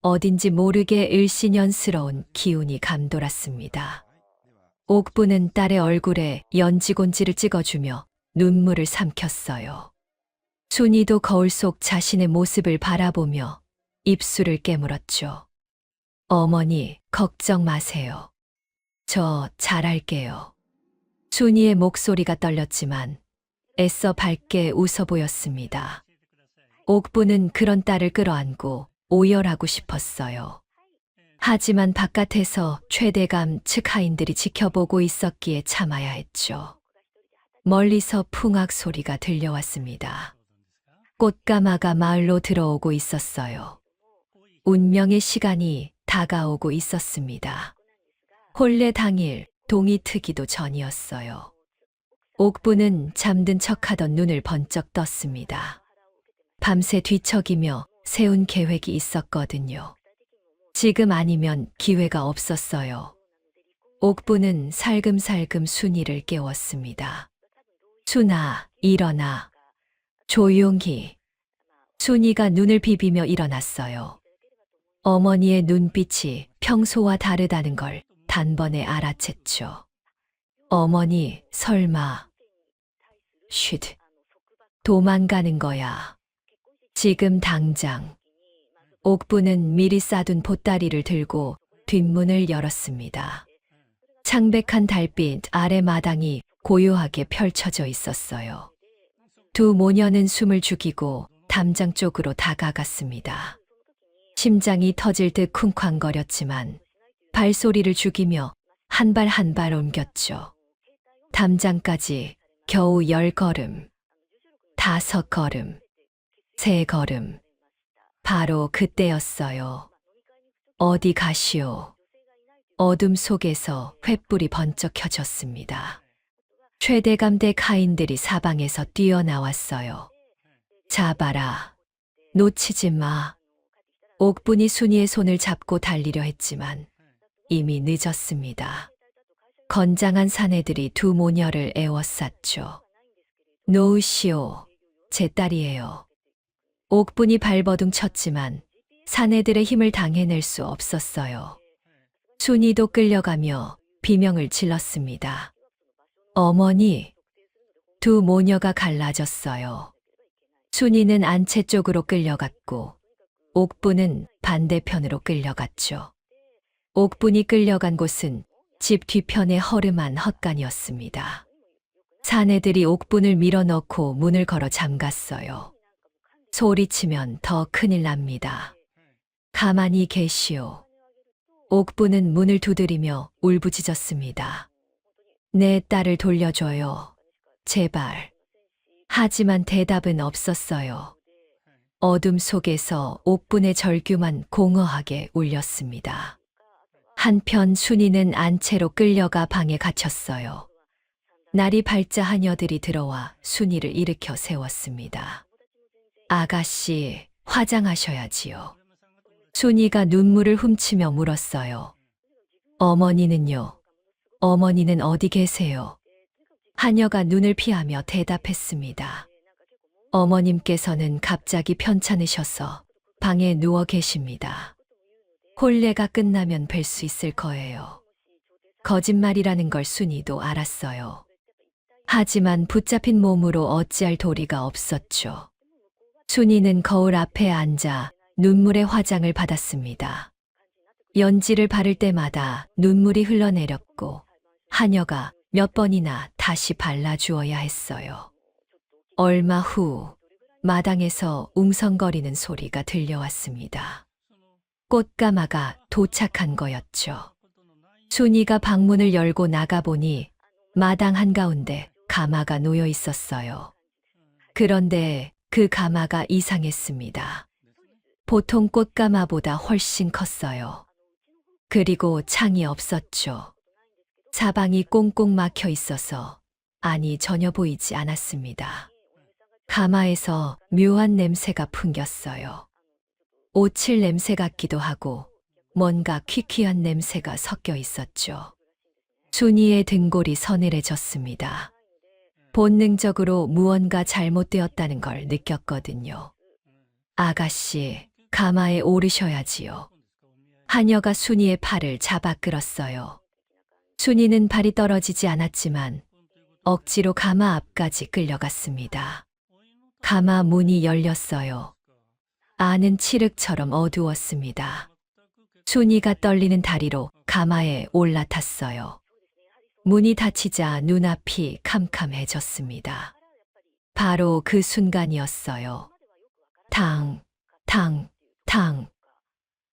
어딘지 모르게 일신연스러운 기운이 감돌았습니다. 옥부는 딸의 얼굴에 연지곤지를 찍어주며 눈물을 삼켰어요. 순이도 거울 속 자신의 모습을 바라보며 입술을 깨물었죠. 어머니, 걱정 마세요. 저 잘할게요. 순이의 목소리가 떨렸지만 애써 밝게 웃어 보였습니다. 옥부는 그런 딸을 끌어안고 오열하고 싶었어요. 하지만 바깥에서 최대감 측 하인들이 지켜보고 있었기에 참아야 했죠. 멀리서 풍악 소리가 들려왔습니다. 꽃가마가 마을로 들어오고 있었어요. 운명의 시간이 다가오고 있었습니다. 혼례 당일 동이 트기도 전이었어요. 옥부는 잠든 척하던 눈을 번쩍 떴습니다. 밤새 뒤척이며 세운 계획이 있었거든요. 지금 아니면 기회가 없었어요. 옥부는 살금살금 순이를 깨웠습니다. 순아, 일어나. 조용히. 순이가 눈을 비비며 일어났어요. 어머니의 눈빛이 평소와 다르다는 걸 단번에 알아챘죠. 어머니, 설마. 쉿. 도망가는 거야. 지금 당장. 옥부는 미리 싸둔 보따리를 들고 뒷문을 열었습니다. 창백한 달빛 아래 마당이 고요하게 펼쳐져 있었어요. 2 모녀는 숨을 죽이고 담장 쪽으로 다가갔습니다. 심장이 터질 듯 쿵쾅거렸지만 발소리를 죽이며 한 발 한 발 옮겼죠. 담장까지 겨우 10걸음, 5걸음, 3걸음. 바로 그때였어요. 어디 가시오. 어둠 속에서 횃불이 번쩍 켜졌습니다. 최대감 댁 하인들이 사방에서 뛰어나왔어요. 잡아라. 놓치지 마. 옥분이 순이의 손을 잡고 달리려 했지만 이미 늦었습니다. 건장한 사내들이 2 모녀를 에워쌌죠. 놓으시오. 제 딸이에요. 옥분이 발버둥 쳤지만 사내들의 힘을 당해낼 수 없었어요. 순이도 끌려가며 비명을 질렀습니다. 어머니, 2 모녀가 갈라졌어요. 순이는 안채 쪽으로 끌려갔고 옥분은 반대편으로 끌려갔죠. 옥분이 끌려간 곳은 집 뒤편의 허름한 헛간이었습니다. 사내들이 옥분을 밀어넣고 문을 걸어 잠갔어요. 소리치면 더 큰일 납니다. 가만히 계시오. 옥분은 문을 두드리며 울부짖었습니다. 내 딸을 돌려줘요. 제발. 하지만 대답은 없었어요. 어둠 속에서 옥분의 절규만 공허하게 울렸습니다. 한편 순이는 안채로 끌려가 방에 갇혔어요. 날이 밝자 하녀들이 들어와 순이를 일으켜 세웠습니다. 아가씨, 화장하셔야지요. 순이가 눈물을 훔치며 물었어요. 어머니는요? 어머니는 어디 계세요? 하녀가 눈을 피하며 대답했습니다. 어머님께서는 갑자기 편찮으셔서 방에 누워 계십니다. 혼례가 끝나면 뵐 수 있을 거예요. 거짓말이라는 걸 순이도 알았어요. 하지만 붙잡힌 몸으로 어찌할 도리가 없었죠. 순이는 거울 앞에 앉아 눈물의 화장을 받았습니다. 연지를 바를 때마다 눈물이 흘러내렸고 하녀가 몇 번이나 다시 발라주어야 했어요. 얼마 후 마당에서 웅성거리는 소리가 들려왔습니다. 꽃가마가 도착한 거였죠. 순이가 방문을 열고 나가보니 마당 한가운데 가마가 놓여 있었어요. 그런데 그 가마가 이상했습니다. 보통 꽃가마보다 훨씬 컸어요. 그리고 창이 없었죠. 사방이 꽁꽁 막혀 있어서 안이 전혀 보이지 않았습니다. 가마에서 묘한 냄새가 풍겼어요. 오칠 냄새 같기도 하고 뭔가 퀴퀴한 냄새가 섞여 있었죠. 순이의 등골이 서늘해졌습니다. 본능적으로 무언가 잘못되었다는 걸 느꼈거든요. 아가씨, 가마에 오르셔야지요. 하녀가 순이의 팔을 잡아 끌었어요. 순이는 발이 떨어지지 않았지만 억지로 가마 앞까지 끌려갔습니다. 가마 문이 열렸어요. 안은 칠흑처럼 어두웠습니다. 순이가 떨리는 다리로 가마에 올라탔어요. 문이 닫히자 눈앞이 캄캄해졌습니다. 바로 그 순간이었어요. 탕, 탕, 탕.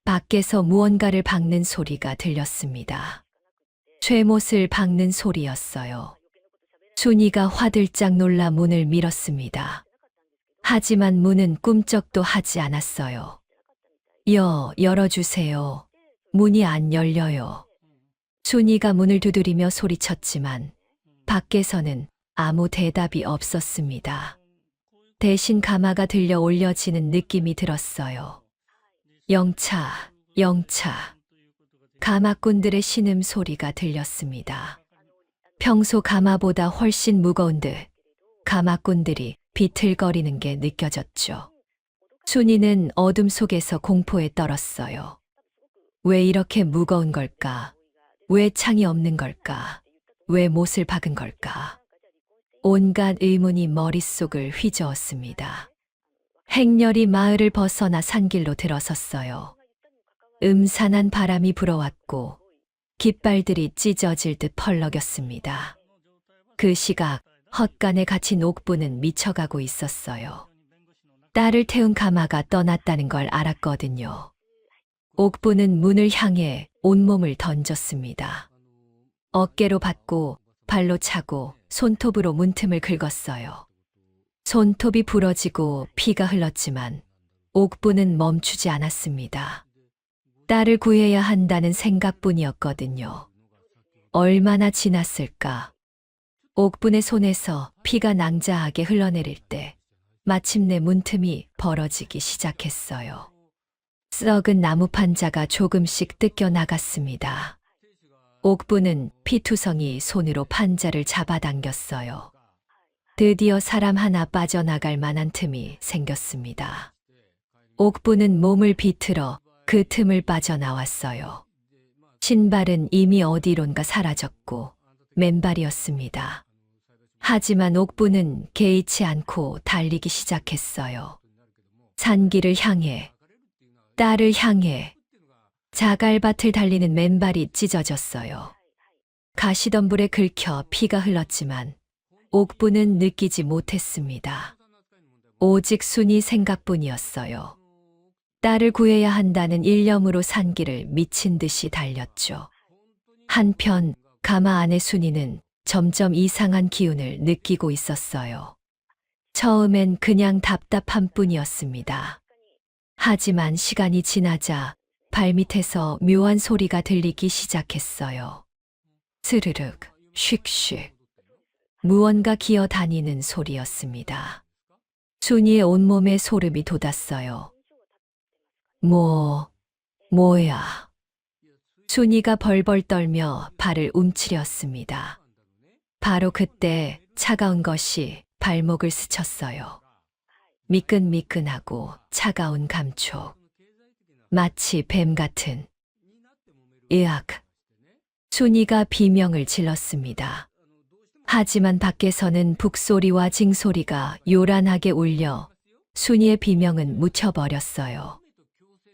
밖에서 무언가를 박는 소리가 들렸습니다. 쇠못을 박는 소리였어요. 순이가 화들짝 놀라 문을 밀었습니다. 하지만 문은 꿈쩍도 하지 않았어요. 열어주세요. 문이 안 열려요. 순이가 문을 두드리며 소리쳤지만 밖에서는 아무 대답이 없었습니다. 대신 가마가 들려 올려지는 느낌이 들었어요. 영차, 영차. 가마꾼들의 신음 소리가 들렸습니다. 평소 가마보다 훨씬 무거운 듯 가마꾼들이 비틀거리는 게 느껴졌죠. 순이는 어둠 속에서 공포에 떨었어요. 왜 이렇게 무거운 걸까? 왜 창이 없는 걸까? 왜 못을 박은 걸까? 온갖 의문이 머릿속을 휘저었습니다. 행렬이 마을을 벗어나 산길로 들어섰어요. 음산한 바람이 불어왔고 깃발들이 찢어질 듯 펄럭였습니다. 그 시각 헛간에 갇힌 옥부는 미쳐가고 있었어요. 딸을 태운 가마가 떠났다는 걸 알았거든요. 옥부는 문을 향해 온몸을 던졌습니다. 어깨로 받고 발로 차고 손톱으로 문틈을 긁었어요. 손톱이 부러지고 피가 흘렀지만 옥부는 멈추지 않았습니다. 딸을 구해야 한다는 생각뿐이었거든요. 얼마나 지났을까? 옥분의 손에서 피가 낭자하게 흘러내릴 때 마침내 문틈이 벌어지기 시작했어요. 썩은 나무 판자가 조금씩 뜯겨 나갔습니다. 옥부는 피투성이 손으로 판자를 잡아당겼어요. 드디어 사람 하나 빠져나갈 만한 틈이 생겼습니다. 옥부는 몸을 비틀어 그 틈을 빠져나왔어요. 신발은 이미 어디론가 사라졌고 맨발이었습니다. 하지만 옥부는 개의치 않고 달리기 시작했어요. 산길을 향해, 딸을 향해, 자갈밭을 달리는 맨발이 찢어졌어요. 가시덤불에 긁혀 피가 흘렀지만 옥부는 느끼지 못했습니다. 오직 순이 생각뿐이었어요. 딸을 구해야 한다는 일념으로 산길을 미친 듯이 달렸죠. 한편 가마 안의 순이는 점점 이상한 기운을 느끼고 있었어요. 처음엔 그냥 답답한 뿐이었습니다. 하지만 시간이 지나자 발밑에서 묘한 소리가 들리기 시작했어요. 스르륵, 슉슉. 무언가 기어다니는 소리였습니다. 순이의 온몸에 소름이 돋았어요. 뭐야. 순이가 벌벌 떨며 발을 움츠렸습니다. 바로 그때 차가운 것이 발목을 스쳤어요. 미끈미끈하고 차가운 감촉. 마치 뱀 같은. 으악. 순이가 비명을 질렀습니다. 하지만 밖에서는 북소리와 징소리가 요란하게 울려 순이의 비명은 묻혀버렸어요.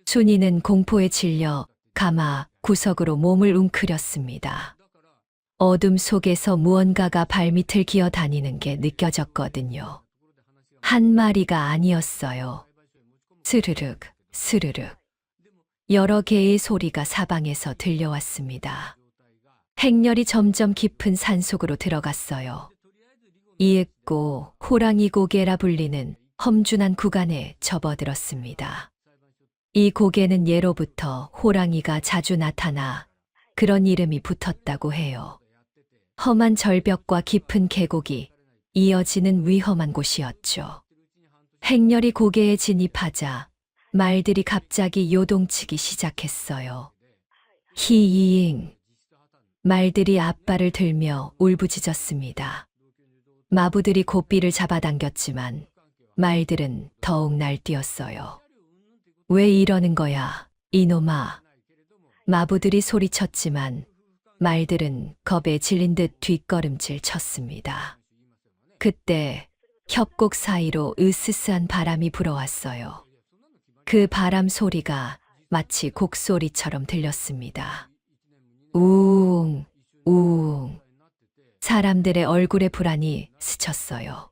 순이는 공포에 질려 가마 구석으로 몸을 웅크렸습니다. 어둠 속에서 무언가가 발밑을 기어다니는 게 느껴졌거든요. 한 마리가 아니었어요. 스르륵, 스르륵. 여러 개의 소리가 사방에서 들려왔습니다. 행렬이 점점 깊은 산속으로 들어갔어요. 이윽고 호랑이 고개라 불리는 험준한 구간에 접어들었습니다. 이 고개는 예로부터 호랑이가 자주 나타나 그런 이름이 붙었다고 해요. 험한 절벽과 깊은 계곡이 이어지는 위험한 곳이었죠. 행렬이 고개에 진입하자 말들이 갑자기 요동치기 시작했어요. 히잉. 말들이 앞발을 들며 울부짖었습니다. 마부들이 고삐를 잡아당겼지만 말들은 더욱 날뛰었어요. 왜 이러는 거야, 이놈아. 마부들이 소리쳤지만 말들은 겁에 질린 듯 뒷걸음질 쳤습니다. 그때 협곡 사이로 으스스한 바람이 불어왔어요. 그 바람 소리가 마치 곡소리처럼 들렸습니다. 우웅, 우웅. 사람들의 얼굴에 불안이 스쳤어요.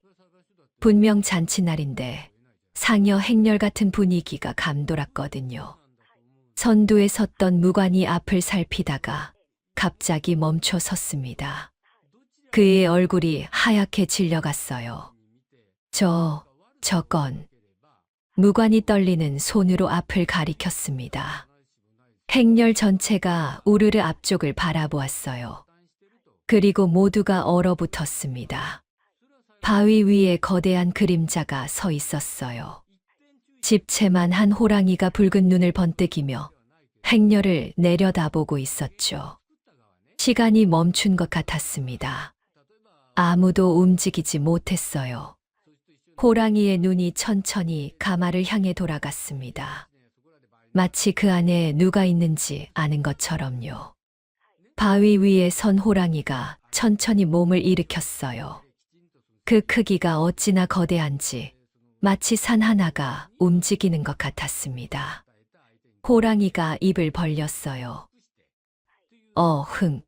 분명 잔치날인데 상여 행렬 같은 분위기가 감돌았거든요. 선두에 섰던 무관이 앞을 살피다가 갑자기 멈춰 섰습니다. 그의 얼굴이 하얗게 질려갔어요. 저건. 무관이 떨리는 손으로 앞을 가리켰습니다. 행렬 전체가 우르르 앞쪽을 바라보았어요. 그리고 모두가 얼어붙었습니다. 바위 위에 거대한 그림자가 서 있었어요. 집채만 한 호랑이가 붉은 눈을 번뜩이며 행렬을 내려다보고 있었죠. 시간이 멈춘 것 같았습니다. 아무도 움직이지 못했어요. 호랑이의 눈이 천천히 가마를 향해 돌아갔습니다. 마치 그 안에 누가 있는지 아는 것처럼요. 바위 위에 선 호랑이가 천천히 몸을 일으켰어요. 그 크기가 어찌나 거대한지 마치 산 하나가 움직이는 것 같았습니다. 호랑이가 입을 벌렸어요. 흥.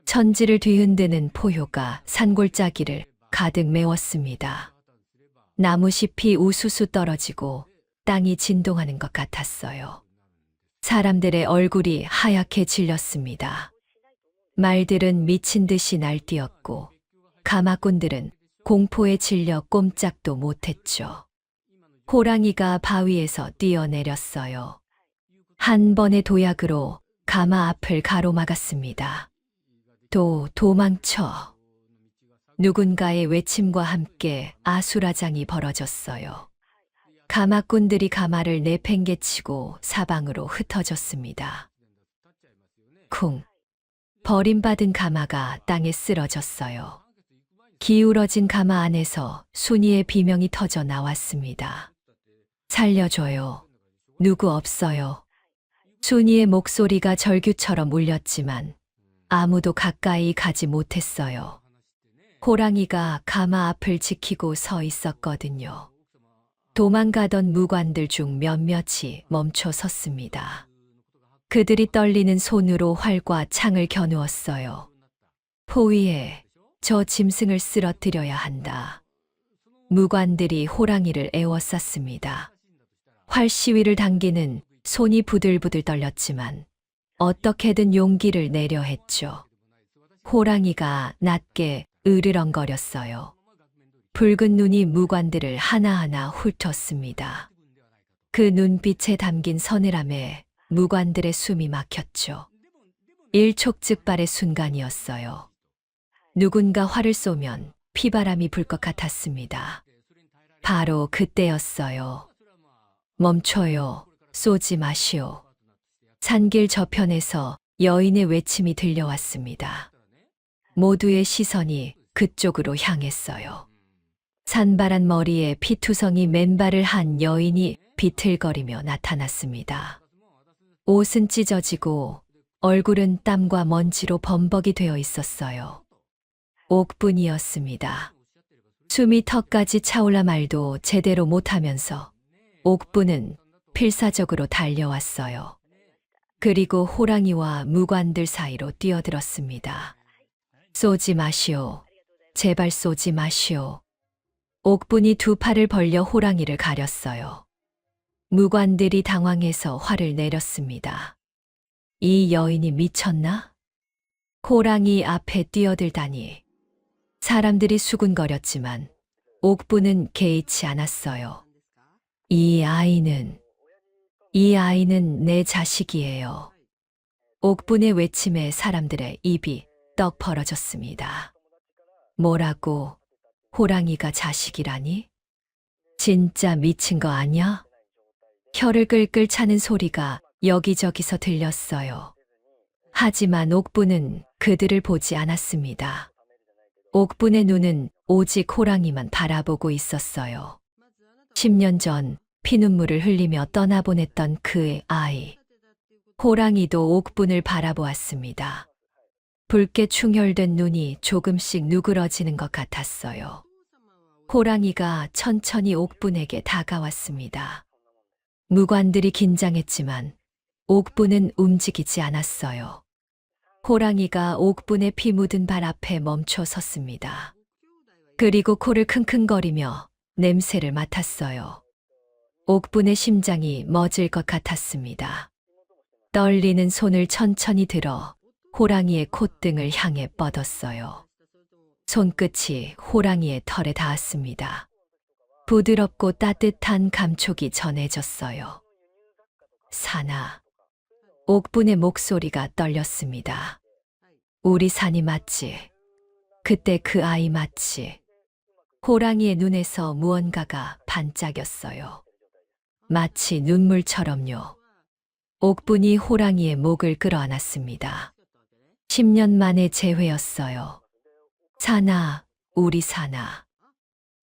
천지를 뒤흔드는 포효가 산골짜기를 가득 메웠습니다. 나무잎이 우수수 떨어지고 땅이 진동하는 것 같았어요. 사람들의 얼굴이 하얗게 질렸습니다. 말들은 미친 듯이 날뛰었고 가마꾼들은 공포에 질려 꼼짝도 못했죠. 호랑이가 바위에서 뛰어내렸어요. 한 번의 도약으로 가마 앞을 가로막았습니다. 도망쳐. 누군가의 외침과 함께 아수라장이 벌어졌어요. 가마꾼들이 가마를 내팽개치고 사방으로 흩어졌습니다. 쿵. 버림받은 가마가 땅에 쓰러졌어요. 기울어진 가마 안에서 순이의 비명이 터져 나왔습니다. 살려줘요. 누구 없어요. 순이의 목소리가 절규처럼 울렸지만 아무도 가까이 가지 못했어요. 호랑이가 가마 앞을 지키고 서 있었거든요. 도망가던 무관들 중 몇몇이 멈춰 섰습니다. 그들이 떨리는 손으로 활과 창을 겨누었어요. 포위에 저 짐승을 쓰러뜨려야 한다. 무관들이 호랑이를 에워쌌습니다. 활 시위를 당기는 손이 부들부들 떨렸지만 어떻게든 용기를 내려 했죠. 호랑이가 낮게 으르렁거렸어요. 붉은 눈이 무관들을 하나하나 훑었습니다. 그 눈빛에 담긴 서늘함에 무관들의 숨이 막혔죠. 일촉즉발의 순간이었어요. 누군가 활을 쏘면 피바람이 불 것 같았습니다. 바로 그때였어요. 멈춰요. 쏘지 마시오. 산길 저편에서 여인의 외침이 들려왔습니다. 모두의 시선이 그쪽으로 향했어요. 산발한 머리에 피투성이 맨발을 한 여인이 비틀거리며 나타났습니다. 옷은 찢어지고 얼굴은 땀과 먼지로 범벅이 되어 있었어요. 옥분이었습니다. 숨이 턱까지 차올라 말도 제대로 못하면서 옥분은 필사적으로 달려왔어요. 그리고 호랑이와 무관들 사이로 뛰어들었습니다. 쏘지 마시오. 제발 쏘지 마시오. 옥분이 두 팔을 벌려 호랑이를 가렸어요. 무관들이 당황해서 화를 내렸습니다. 이 여인이 미쳤나? 호랑이 앞에 뛰어들다니. 사람들이 수군거렸지만 옥분은 개의치 않았어요. 이 아이는 내 자식이에요. 옥분의 외침에 사람들의 입이 떡 벌어졌습니다. 뭐라고? 호랑이가 자식이라니? 진짜 미친 거 아냐? 혀를 끌끌 차는 소리가 여기저기서 들렸어요. 하지만 옥분은 그들을 보지 않았습니다. 옥분의 눈은 오직 호랑이만 바라보고 있었어요. 10년 전 피눈물을 흘리며 떠나보냈던 그의 아이. 호랑이도 옥분을 바라보았습니다. 붉게 충혈된 눈이 조금씩 누그러지는 것 같았어요. 호랑이가 천천히 옥분에게 다가왔습니다. 무관들이 긴장했지만 옥분은 움직이지 않았어요. 호랑이가 옥분의 피 묻은 발 앞에 멈춰 섰습니다. 그리고 코를 킁킁거리며 냄새를 맡았어요. 옥분의 심장이 멎을 것 같았습니다. 떨리는 손을 천천히 들어 호랑이의 콧등을 향해 뻗었어요. 손끝이 호랑이의 털에 닿았습니다. 부드럽고 따뜻한 감촉이 전해졌어요. 사나. 옥분의 목소리가 떨렸습니다. 우리 산이 맞지? 그때 그 아이 맞지? 호랑이의 눈에서 무언가가 반짝였어요. 마치 눈물처럼요. 옥분이 호랑이의 목을 끌어안았습니다. 10년 만의 재회였어요. 사나, 우리 사나.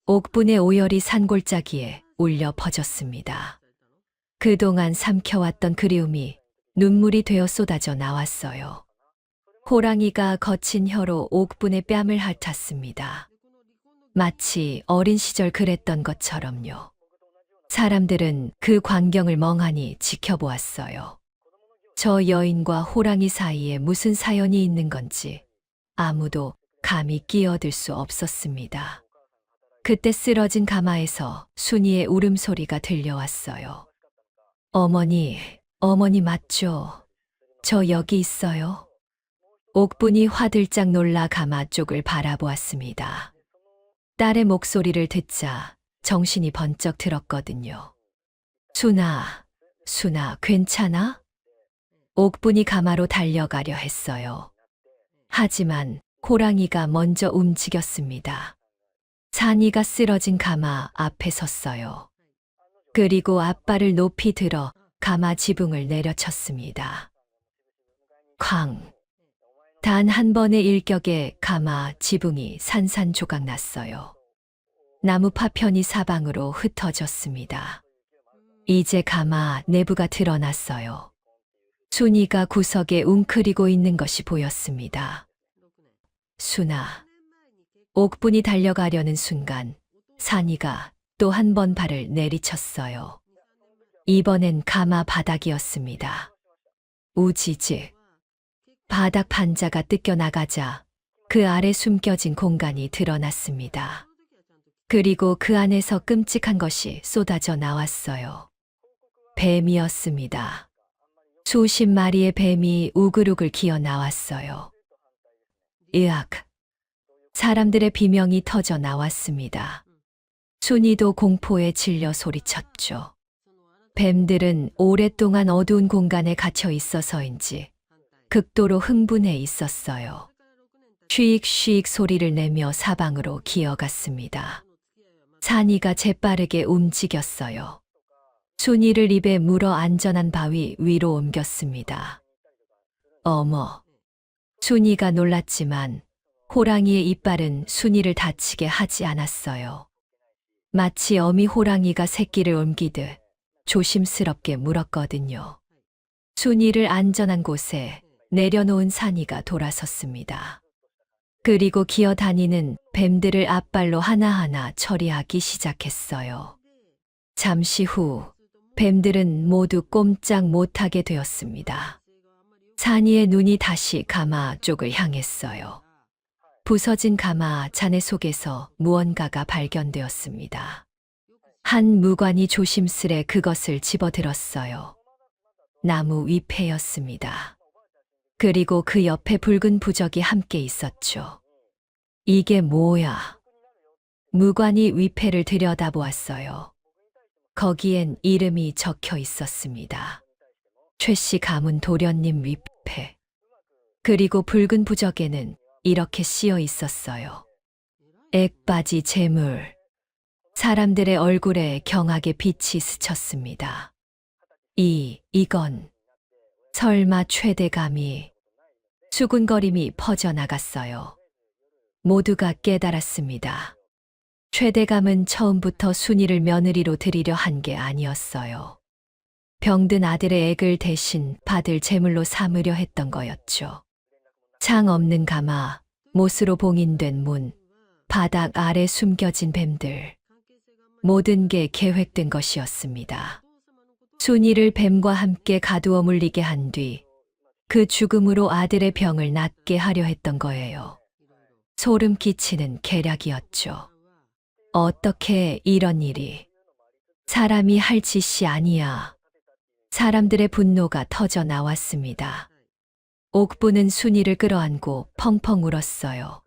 옥분의 오열이 산골짜기에 울려 퍼졌습니다. 그동안 삼켜왔던 그리움이 눈물이 되어 쏟아져 나왔어요. 호랑이가 거친 혀로 옥분의 뺨을 핥았습니다. 마치 어린 시절 그랬던 것처럼요. 사람들은 그 광경을 멍하니 지켜보았어요. 저 여인과 호랑이 사이에 무슨 사연이 있는 건지 아무도 감히 끼어들 수 없었습니다. 그때 쓰러진 가마에서 순이의 울음소리가 들려왔어요. 어머니 맞죠? 저 여기 있어요. 옥분이 화들짝 놀라 가마 쪽을 바라보았습니다. 딸의 목소리를 듣자 정신이 번쩍 들었거든요. 순아, 괜찮아? 옥분이 가마로 달려가려 했어요. 하지만 호랑이가 먼저 움직였습니다. 산이가 쓰러진 가마 앞에 섰어요. 그리고 앞발을 높이 들어 가마 지붕을 내려쳤습니다. 쾅! 단 한 번의 일격에 가마 지붕이 산산조각 났어요. 나무 파편이 사방으로 흩어졌습니다. 이제 가마 내부가 드러났어요. 순이가 구석에 웅크리고 있는 것이 보였습니다. 순아. 옥분이 달려가려는 순간 산이가 또 한 번 발을 내리쳤어요. 이번엔 가마 바닥이었습니다. 우지직. 바닥 판자가 뜯겨나가자 그 아래 숨겨진 공간이 드러났습니다. 그리고 그 안에서 끔찍한 것이 쏟아져 나왔어요. 뱀이었습니다. 수십 마리의 뱀이 우글우글 기어 나왔어요. 으악! 사람들의 비명이 터져 나왔습니다. 순이도 공포에 질려 소리쳤죠. 뱀들은 오랫동안 어두운 공간에 갇혀 있어서인지 극도로 흥분해 있었어요. 쉬익쉬익 소리를 내며 사방으로 기어갔습니다. 산이가 재빠르게 움직였어요. 순이를 입에 물어 안전한 바위 위로 옮겼습니다. 어머! 순이가 놀랐지만 호랑이의 이빨은 순이를 다치게 하지 않았어요. 마치 어미 호랑이가 새끼를 옮기듯 조심스럽게 물었거든요. 순이를 안전한 곳에 내려놓은 산이가 돌아섰습니다. 그리고 기어다니는 뱀들을 앞발로 하나하나 처리하기 시작했어요. 잠시 후 뱀들은 모두 꼼짝 못하게 되었습니다. 산이의 눈이 다시 가마 쪽을 향했어요. 부서진 가마 잔해 속에서 무언가가 발견되었습니다. 한 무관이 조심스레 그것을 집어들었어요. 나무 잎회였습니다. 그리고 그 옆에 붉은 부적이 함께 있었죠. 이게 뭐야? 무관이 잎회를 들여다보았어요. 거기엔 이름이 적혀 있었습니다. 최씨 가문 도련님 잎회. 그리고 붉은 부적에는 이렇게 씌어 있었어요. 액바지 재물. 사람들의 얼굴에 경악의 빛이 스쳤습니다. 이건 설마 최대감이. 수군거림이 퍼져나갔어요. 모두가 깨달았습니다. 최대감은 처음부터 순이를 며느리로 들이려 한 게 아니었어요. 병든 아들의 액을 대신 받을 제물로 삼으려 했던 거였죠. 창 없는 가마, 못으로 봉인된 문, 바닥 아래 숨겨진 뱀들. 모든 게 계획된 것이었습니다. 순이를 뱀과 함께 가두어 물리게 한 뒤 그 죽음으로 아들의 병을 낫게 하려 했던 거예요. 소름 끼치는 계략이었죠. 어떻게 이런 일이. 사람이 할 짓이 아니야. 사람들의 분노가 터져 나왔습니다. 옥부는 순이를 끌어안고 펑펑 울었어요.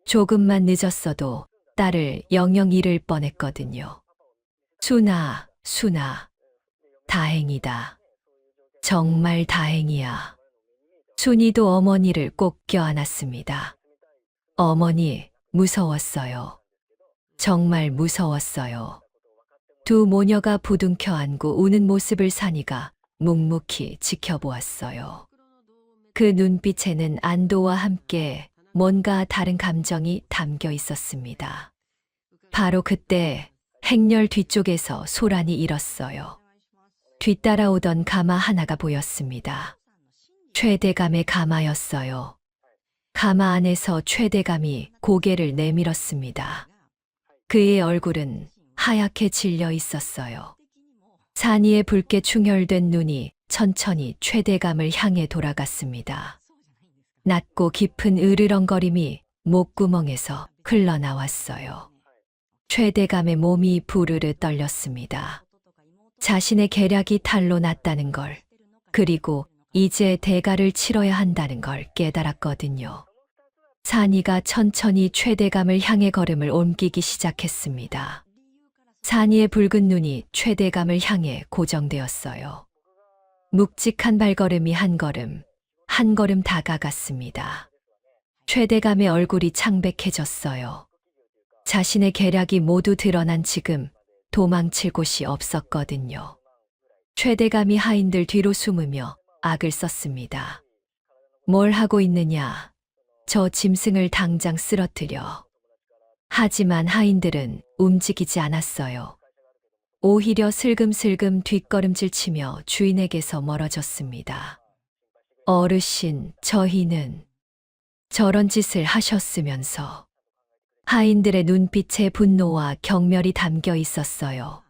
조금만 늦었어도 딸을 영영 잃을 뻔했거든요. 순아, 다행이다. 정말 다행이야. 순이도 어머니를 꼭 껴안았습니다. 어머니, 무서웠어요. 정말 무서웠어요. 두 모녀가 부둥켜 안고 우는 모습을 산이가 묵묵히 지켜보았어요. 그 눈빛에는 안도와 함께 뭔가 다른 감정이 담겨 있었습니다. 바로 그때 행렬 뒤쪽에서 소란이 일었어요. 뒤따라오던 가마 하나가 보였습니다. 최대감의 가마였어요. 가마 안에서 최대감이 고개를 내밀었습니다. 그의 얼굴은 하얗게 질려 있었어요. 산이의 붉게 충혈된 눈이 천천히 최대감을 향해 돌아갔습니다. 낮고 깊은 으르렁거림이 목구멍에서 흘러나왔어요. 최대감의 몸이 부르르 떨렸습니다. 자신의 계략이 탈로 났다는 걸, 그리고 이제 대가를 치러야 한다는 걸 깨달았거든요. 산이가 천천히 최대감을 향해 걸음을 옮기기 시작했습니다. 산이의 붉은 눈이 최대감을 향해 고정되었어요. 묵직한 발걸음이 한 걸음 다가갔습니다. 최대감의 얼굴이 창백해졌어요. 자신의 계략이 모두 드러난 지금 도망칠 곳이 없었거든요. 최대감이 하인들 뒤로 숨으며 악을 썼습니다. 뭘 하고 있느냐? 저 짐승을 당장 쓰러뜨려. 하지만 하인들은 움직이지 않았어요. 오히려 슬금슬금 뒷걸음질 치며 주인에게서 멀어졌습니다. 어르신, 저희는 저런 짓을 하셨으면서. 하인들의 눈빛에 분노와 경멸이 담겨 있었어요.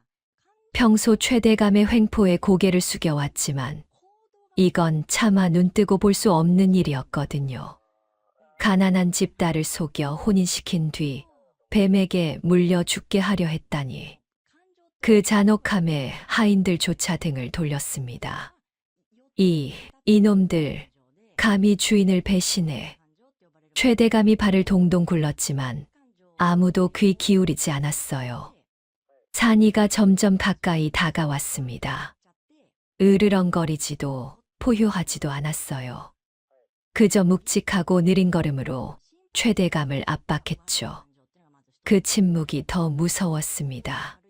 평소 최대감의 횡포에 고개를 숙여왔지만 이건 차마 눈뜨고 볼 수 없는 일이었거든요. 가난한 집딸을 속여 혼인시킨 뒤 뱀에게 물려 죽게 하려 했다니. 그 잔혹함에 하인들조차 등을 돌렸습니다. 이놈들, 감히 주인을 배신해. 최대감이 발을 동동 굴렀지만 아무도 귀 기울이지 않았어요. 산이가 점점 가까이 다가왔습니다. 으르렁거리지도 포효하지도 않았어요. 그저 묵직하고 느린 걸음으로 최대감을 압박했죠. 그 침묵이 더 무서웠습니다.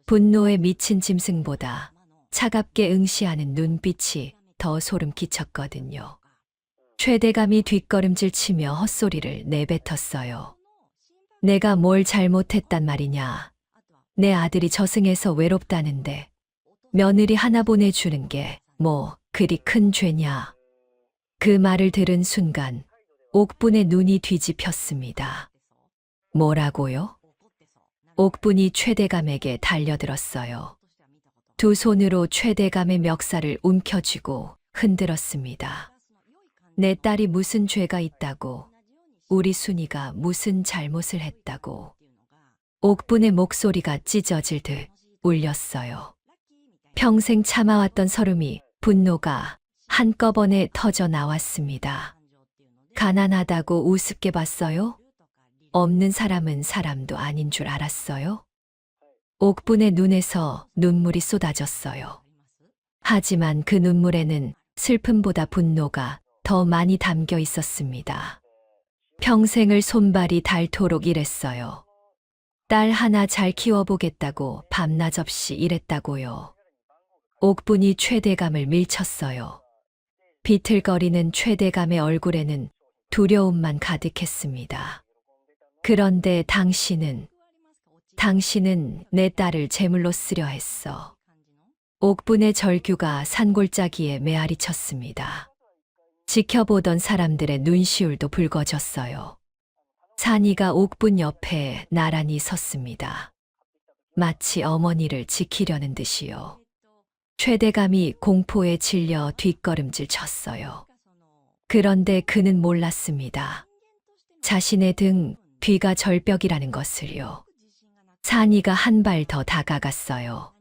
분노에 미친 짐승보다 차갑게 응시하는 눈빛이 더 소름 끼쳤거든요. 최대감이 뒷걸음질 치며 헛소리를 내뱉었어요. 내가 뭘 잘못했단 말이냐. 내 아들이 저승에서 외롭다는데 며느리 하나 보내주는 게 뭐 그리 큰 죄냐. 그 말을 들은 순간 옥분의 눈이 뒤집혔습니다. 뭐라고요? 옥분이 최대감에게 달려들었어요. 두 손으로 최대감의 멱살을 움켜쥐고 흔들었습니다. 내 딸이 무슨 죄가 있다고. 우리 순이가 무슨 잘못을 했다고. 옥분의 목소리가 찢어질 듯 울렸어요. 평생 참아왔던 서름이, 분노가 한꺼번에 터져 나왔습니다. 가난하다고 우습게 봤어요? 없는 사람은 사람도 아닌 줄 알았어요? 옥분의 눈에서 눈물이 쏟아졌어요. 하지만 그 눈물에는 슬픔보다 분노가 더 많이 담겨 있었습니다. 평생을 손발이 닳도록 일했어요. 딸 하나 잘 키워보겠다고 밤낮 없이 일했다고요. 옥분이 최대감을 밀쳤어요. 비틀거리는 최대감의 얼굴에는 두려움만 가득했습니다. 그런데 당신은 내 딸을 제물로 쓰려 했어. 옥분의 절규가 산골짜기에 메아리 쳤습니다. 지켜보던 사람들의 눈시울도 붉어졌어요. 산이가 옥분 옆에 나란히 섰습니다. 마치 어머니를 지키려는 듯이요. 최대감이 공포에 질려 뒷걸음질 쳤어요. 그런데 그는 몰랐습니다. 자신의 등 뒤가 절벽이라는 것을요. 산이가 한 발 더 다가갔어요.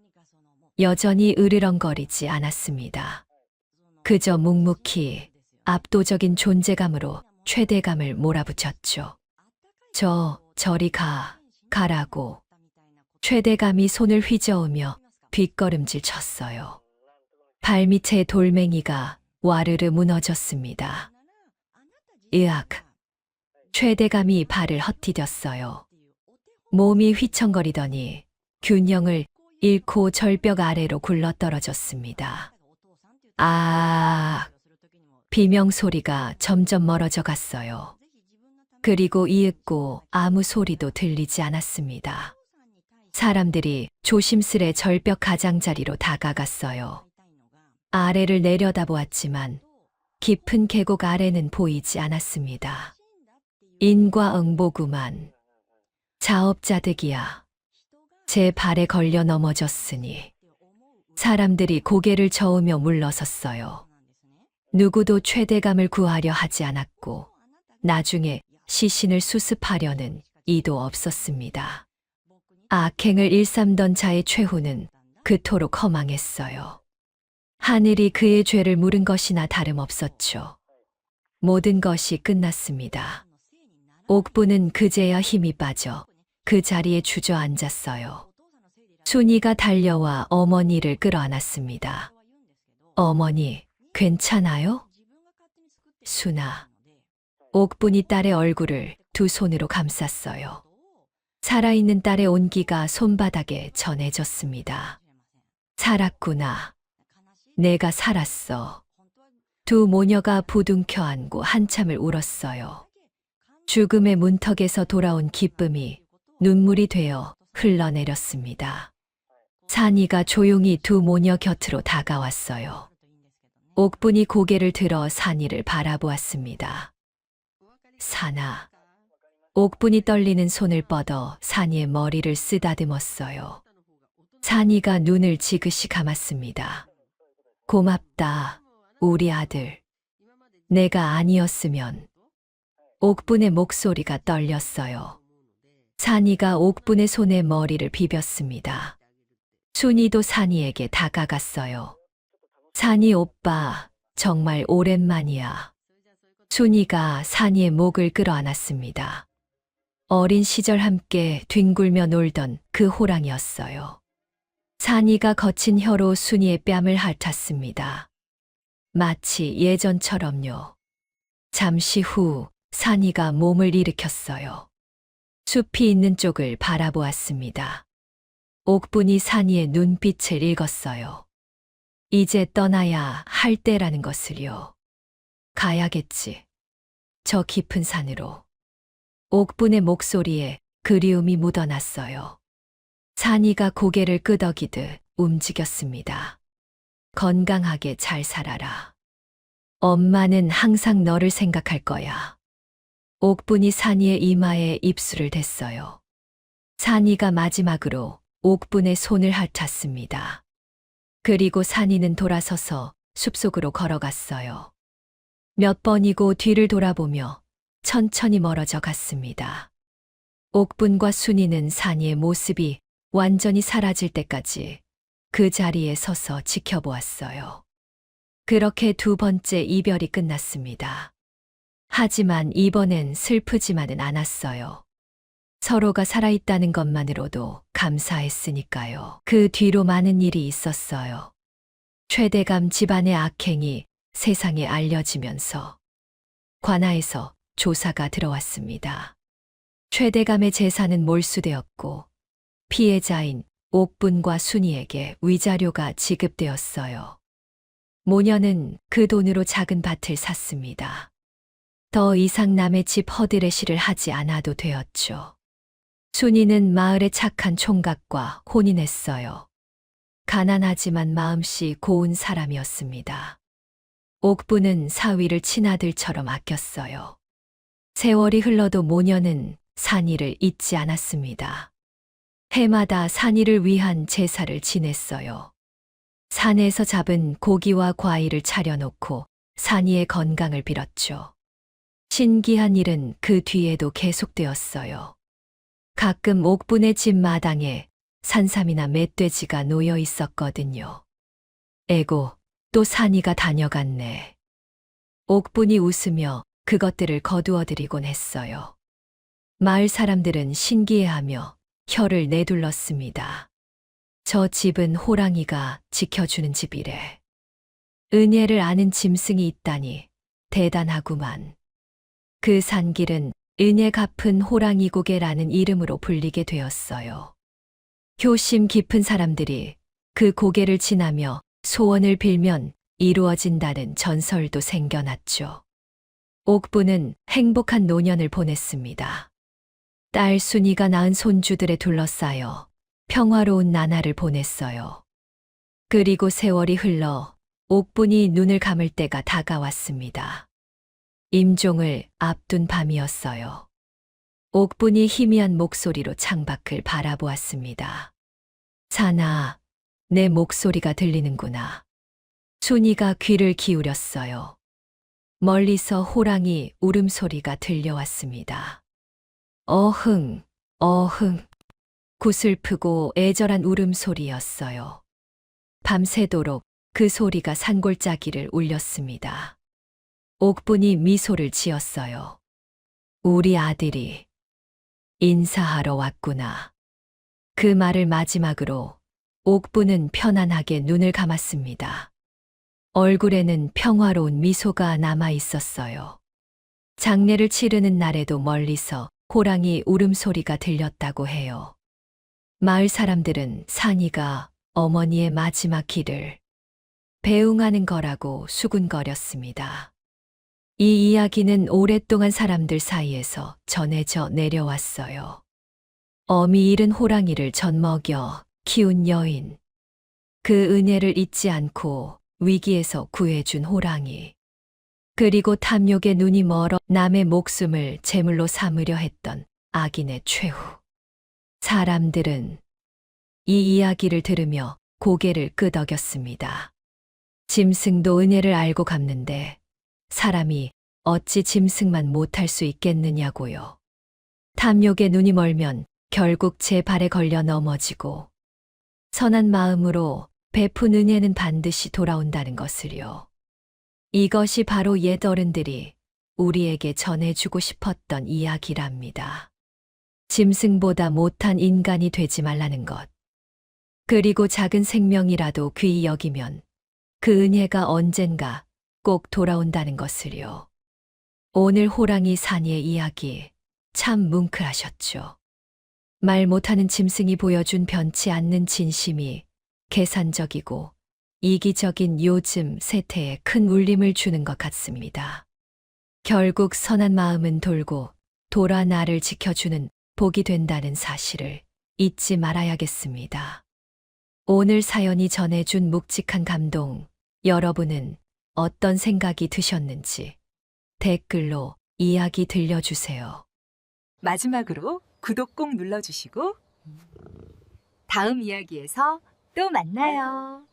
여전히 으르렁거리지 않았습니다. 그저 묵묵히 압도적인 존재감으로 최대감을 몰아붙였죠. 저리 가라고. 최대감이 손을 휘저으며 뒷걸음질 쳤어요. 발밑에 돌멩이가 와르르 무너졌습니다. 으악! 최대감이 발을 헛디뎠어요. 몸이 휘청거리더니 균형을 잃고 절벽 아래로 굴러떨어졌습니다. 아! 비명소리가 점점 멀어져 갔어요. 그리고 이윽고 아무 소리도 들리지 않았습니다. 사람들이 조심스레 절벽 가장자리로 다가갔어요. 아래를 내려다보았지만 깊은 계곡 아래는 보이지 않았습니다. 인과응보구만. 자업자득이야. 제 발에 걸려 넘어졌으니. 사람들이 고개를 저으며 물러섰어요. 누구도 최대감을 구하려 하지 않았고 나중에 시신을 수습하려는 이도 없었습니다. 악행을 일삼던 자의 최후는 그토록 허망했어요. 하늘이 그의 죄를 물은 것이나 다름없었죠. 모든 것이 끝났습니다. 옥부는 그제야 힘이 빠져 그 자리에 주저앉았어요. 순이가 달려와 어머니를 끌어안았습니다. 어머니, 괜찮아요? 순아. 옥분이 딸의 얼굴을 두 손으로 감쌌어요. 살아있는 딸의 온기가 손바닥에 전해졌습니다. 살았구나. 내가 살았어. 두 모녀가 부둥켜 안고 한참을 울었어요. 죽음의 문턱에서 돌아온 기쁨이 눈물이 되어 흘러내렸습니다. 산이가 조용히 두 모녀 곁으로 다가왔어요. 옥분이 고개를 들어 산이를 바라보았습니다. 산아. 옥분이 떨리는 손을 뻗어 산이의 머리를 쓰다듬었어요. 산이가 눈을 지그시 감았습니다. 고맙다, 우리 아들. 내가 아니었으면. 옥분의 목소리가 떨렸어요. 산이가 옥분의 손에 머리를 비볐습니다. 순이도 산이에게 다가갔어요. 산이 오빠, 정말 오랜만이야. 순이가 산이의 목을 끌어안았습니다. 어린 시절 함께 뒹굴며 놀던 그 호랑이였어요. 산이가 거친 혀로 순이의 뺨을 핥았습니다. 마치 예전처럼요. 잠시 후 산이가 몸을 일으켰어요. 숲이 있는 쪽을 바라보았습니다. 옥분이 산이의 눈빛을 읽었어요. 이제 떠나야 할 때라는 것을요. 가야겠지. 저 깊은 산으로. 옥분의 목소리에 그리움이 묻어났어요. 산이가 고개를 끄덕이듯 움직였습니다. 건강하게 잘 살아라. 엄마는 항상 너를 생각할 거야. 옥분이 산이의 이마에 입술을 댔어요. 산이가 마지막으로 옥분의 손을 핥았습니다. 그리고 산이는 돌아서서 숲속으로 걸어갔어요. 몇 번이고 뒤를 돌아보며 천천히 멀어져 갔습니다. 옥분과 순이는 산이의 모습이 완전히 사라질 때까지 그 자리에 서서 지켜보았어요. 그렇게 두 번째 이별이 끝났습니다. 하지만 이번엔 슬프지만은 않았어요. 서로가 살아있다는 것만으로도 감사했으니까요. 그 뒤로 많은 일이 있었어요. 최대감 집안의 악행이 세상에 알려지면서 관아에서 조사가 들어왔습니다. 최대감의 재산은 몰수되었고 피해자인 옥분과 순이에게 위자료가 지급되었어요. 모녀는 그 돈으로 작은 밭을 샀습니다. 더 이상 남의 집 허드레시를 하지 않아도 되었죠. 순이는 마을의 착한 총각과 혼인했어요. 가난하지만 마음씨 고운 사람이었습니다. 옥분은 사위를 친아들처럼 아꼈어요. 세월이 흘러도 모녀는 산이를 잊지 않았습니다. 해마다 산이를 위한 제사를 지냈어요. 산에서 잡은 고기와 과일을 차려놓고 산이의 건강을 빌었죠. 신기한 일은 그 뒤에도 계속되었어요. 가끔 옥분의 집 마당에 산삼이나 멧돼지가 놓여 있었거든요. 에고, 또 산이가 다녀갔네. 옥분이 웃으며 그것들을 거두어들이곤 했어요. 마을 사람들은 신기해하며 혀를 내둘렀습니다. 저 집은 호랑이가 지켜주는 집이래. 은혜를 아는 짐승이 있다니 대단하구만. 그 산길은 은혜 갚은 호랑이 고개라는 이름으로 불리게 되었어요. 효심 깊은 사람들이 그 고개를 지나며 소원을 빌면 이루어진다는 전설도 생겨났죠. 옥부는 행복한 노년을 보냈습니다. 딸 순이가 낳은 손주들에 둘러싸여 평화로운 나날을 보냈어요. 그리고 세월이 흘러 옥분이 눈을 감을 때가 다가왔습니다. 임종을 앞둔 밤이었어요. 옥분이 희미한 목소리로 창밖을 바라보았습니다. 사나, 내 목소리가 들리는구나. 순이가 귀를 기울였어요. 멀리서 호랑이 울음소리가 들려왔습니다. 어흥, 어흥. 구슬프고 애절한 울음소리였어요. 밤새도록 그 소리가 산골짜기를 울렸습니다. 옥분이 미소를 지었어요. 우리 아들이 인사하러 왔구나. 그 말을 마지막으로 옥분은 편안하게 눈을 감았습니다. 얼굴에는 평화로운 미소가 남아 있었어요. 장례를 치르는 날에도 멀리서 호랑이 울음소리가 들렸다고 해요. 마을 사람들은 산이가 어머니의 마지막 길을 배웅하는 거라고 수군거렸습니다. 이 이야기는 오랫동안 사람들 사이에서 전해져 내려왔어요. 어미 잃은 호랑이를 젖먹여 키운 여인. 그 은혜를 잊지 않고 위기에서 구해준 호랑이. 그리고 탐욕의 눈이 멀어 남의 목숨을 제물로 삼으려 했던 악인의 최후. 사람들은 이 이야기를 들으며 고개를 끄덕였습니다. 짐승도 은혜를 알고 갚는데 사람이 어찌 짐승만 못할 수 있겠느냐고요. 탐욕의 눈이 멀면 결국 제 발에 걸려 넘어지고 선한 마음으로 베푼 은혜는 반드시 돌아온다는 것을요. 이것이 바로 옛 어른들이 우리에게 전해주고 싶었던 이야기랍니다. 짐승보다 못한 인간이 되지 말라는 것. 그리고 작은 생명이라도 귀히 여기면 그 은혜가 언젠가 꼭 돌아온다는 것을요. 오늘 호랑이 산이의 이야기 참 뭉클하셨죠. 말 못하는 짐승이 보여준 변치 않는 진심이 계산적이고 이기적인 요즘 세태에 큰 울림을 주는 것 같습니다. 결국 선한 마음은 돌고 돌아 나를 지켜주는 복이 된다는 사실을 잊지 말아야겠습니다. 오늘 사연이 전해준 묵직한 감동, 여러분은 어떤 생각이 드셨는지 댓글로 이야기 들려주세요. 마지막으로 구독 꼭 눌러주시고 다음 이야기에서 또 만나요.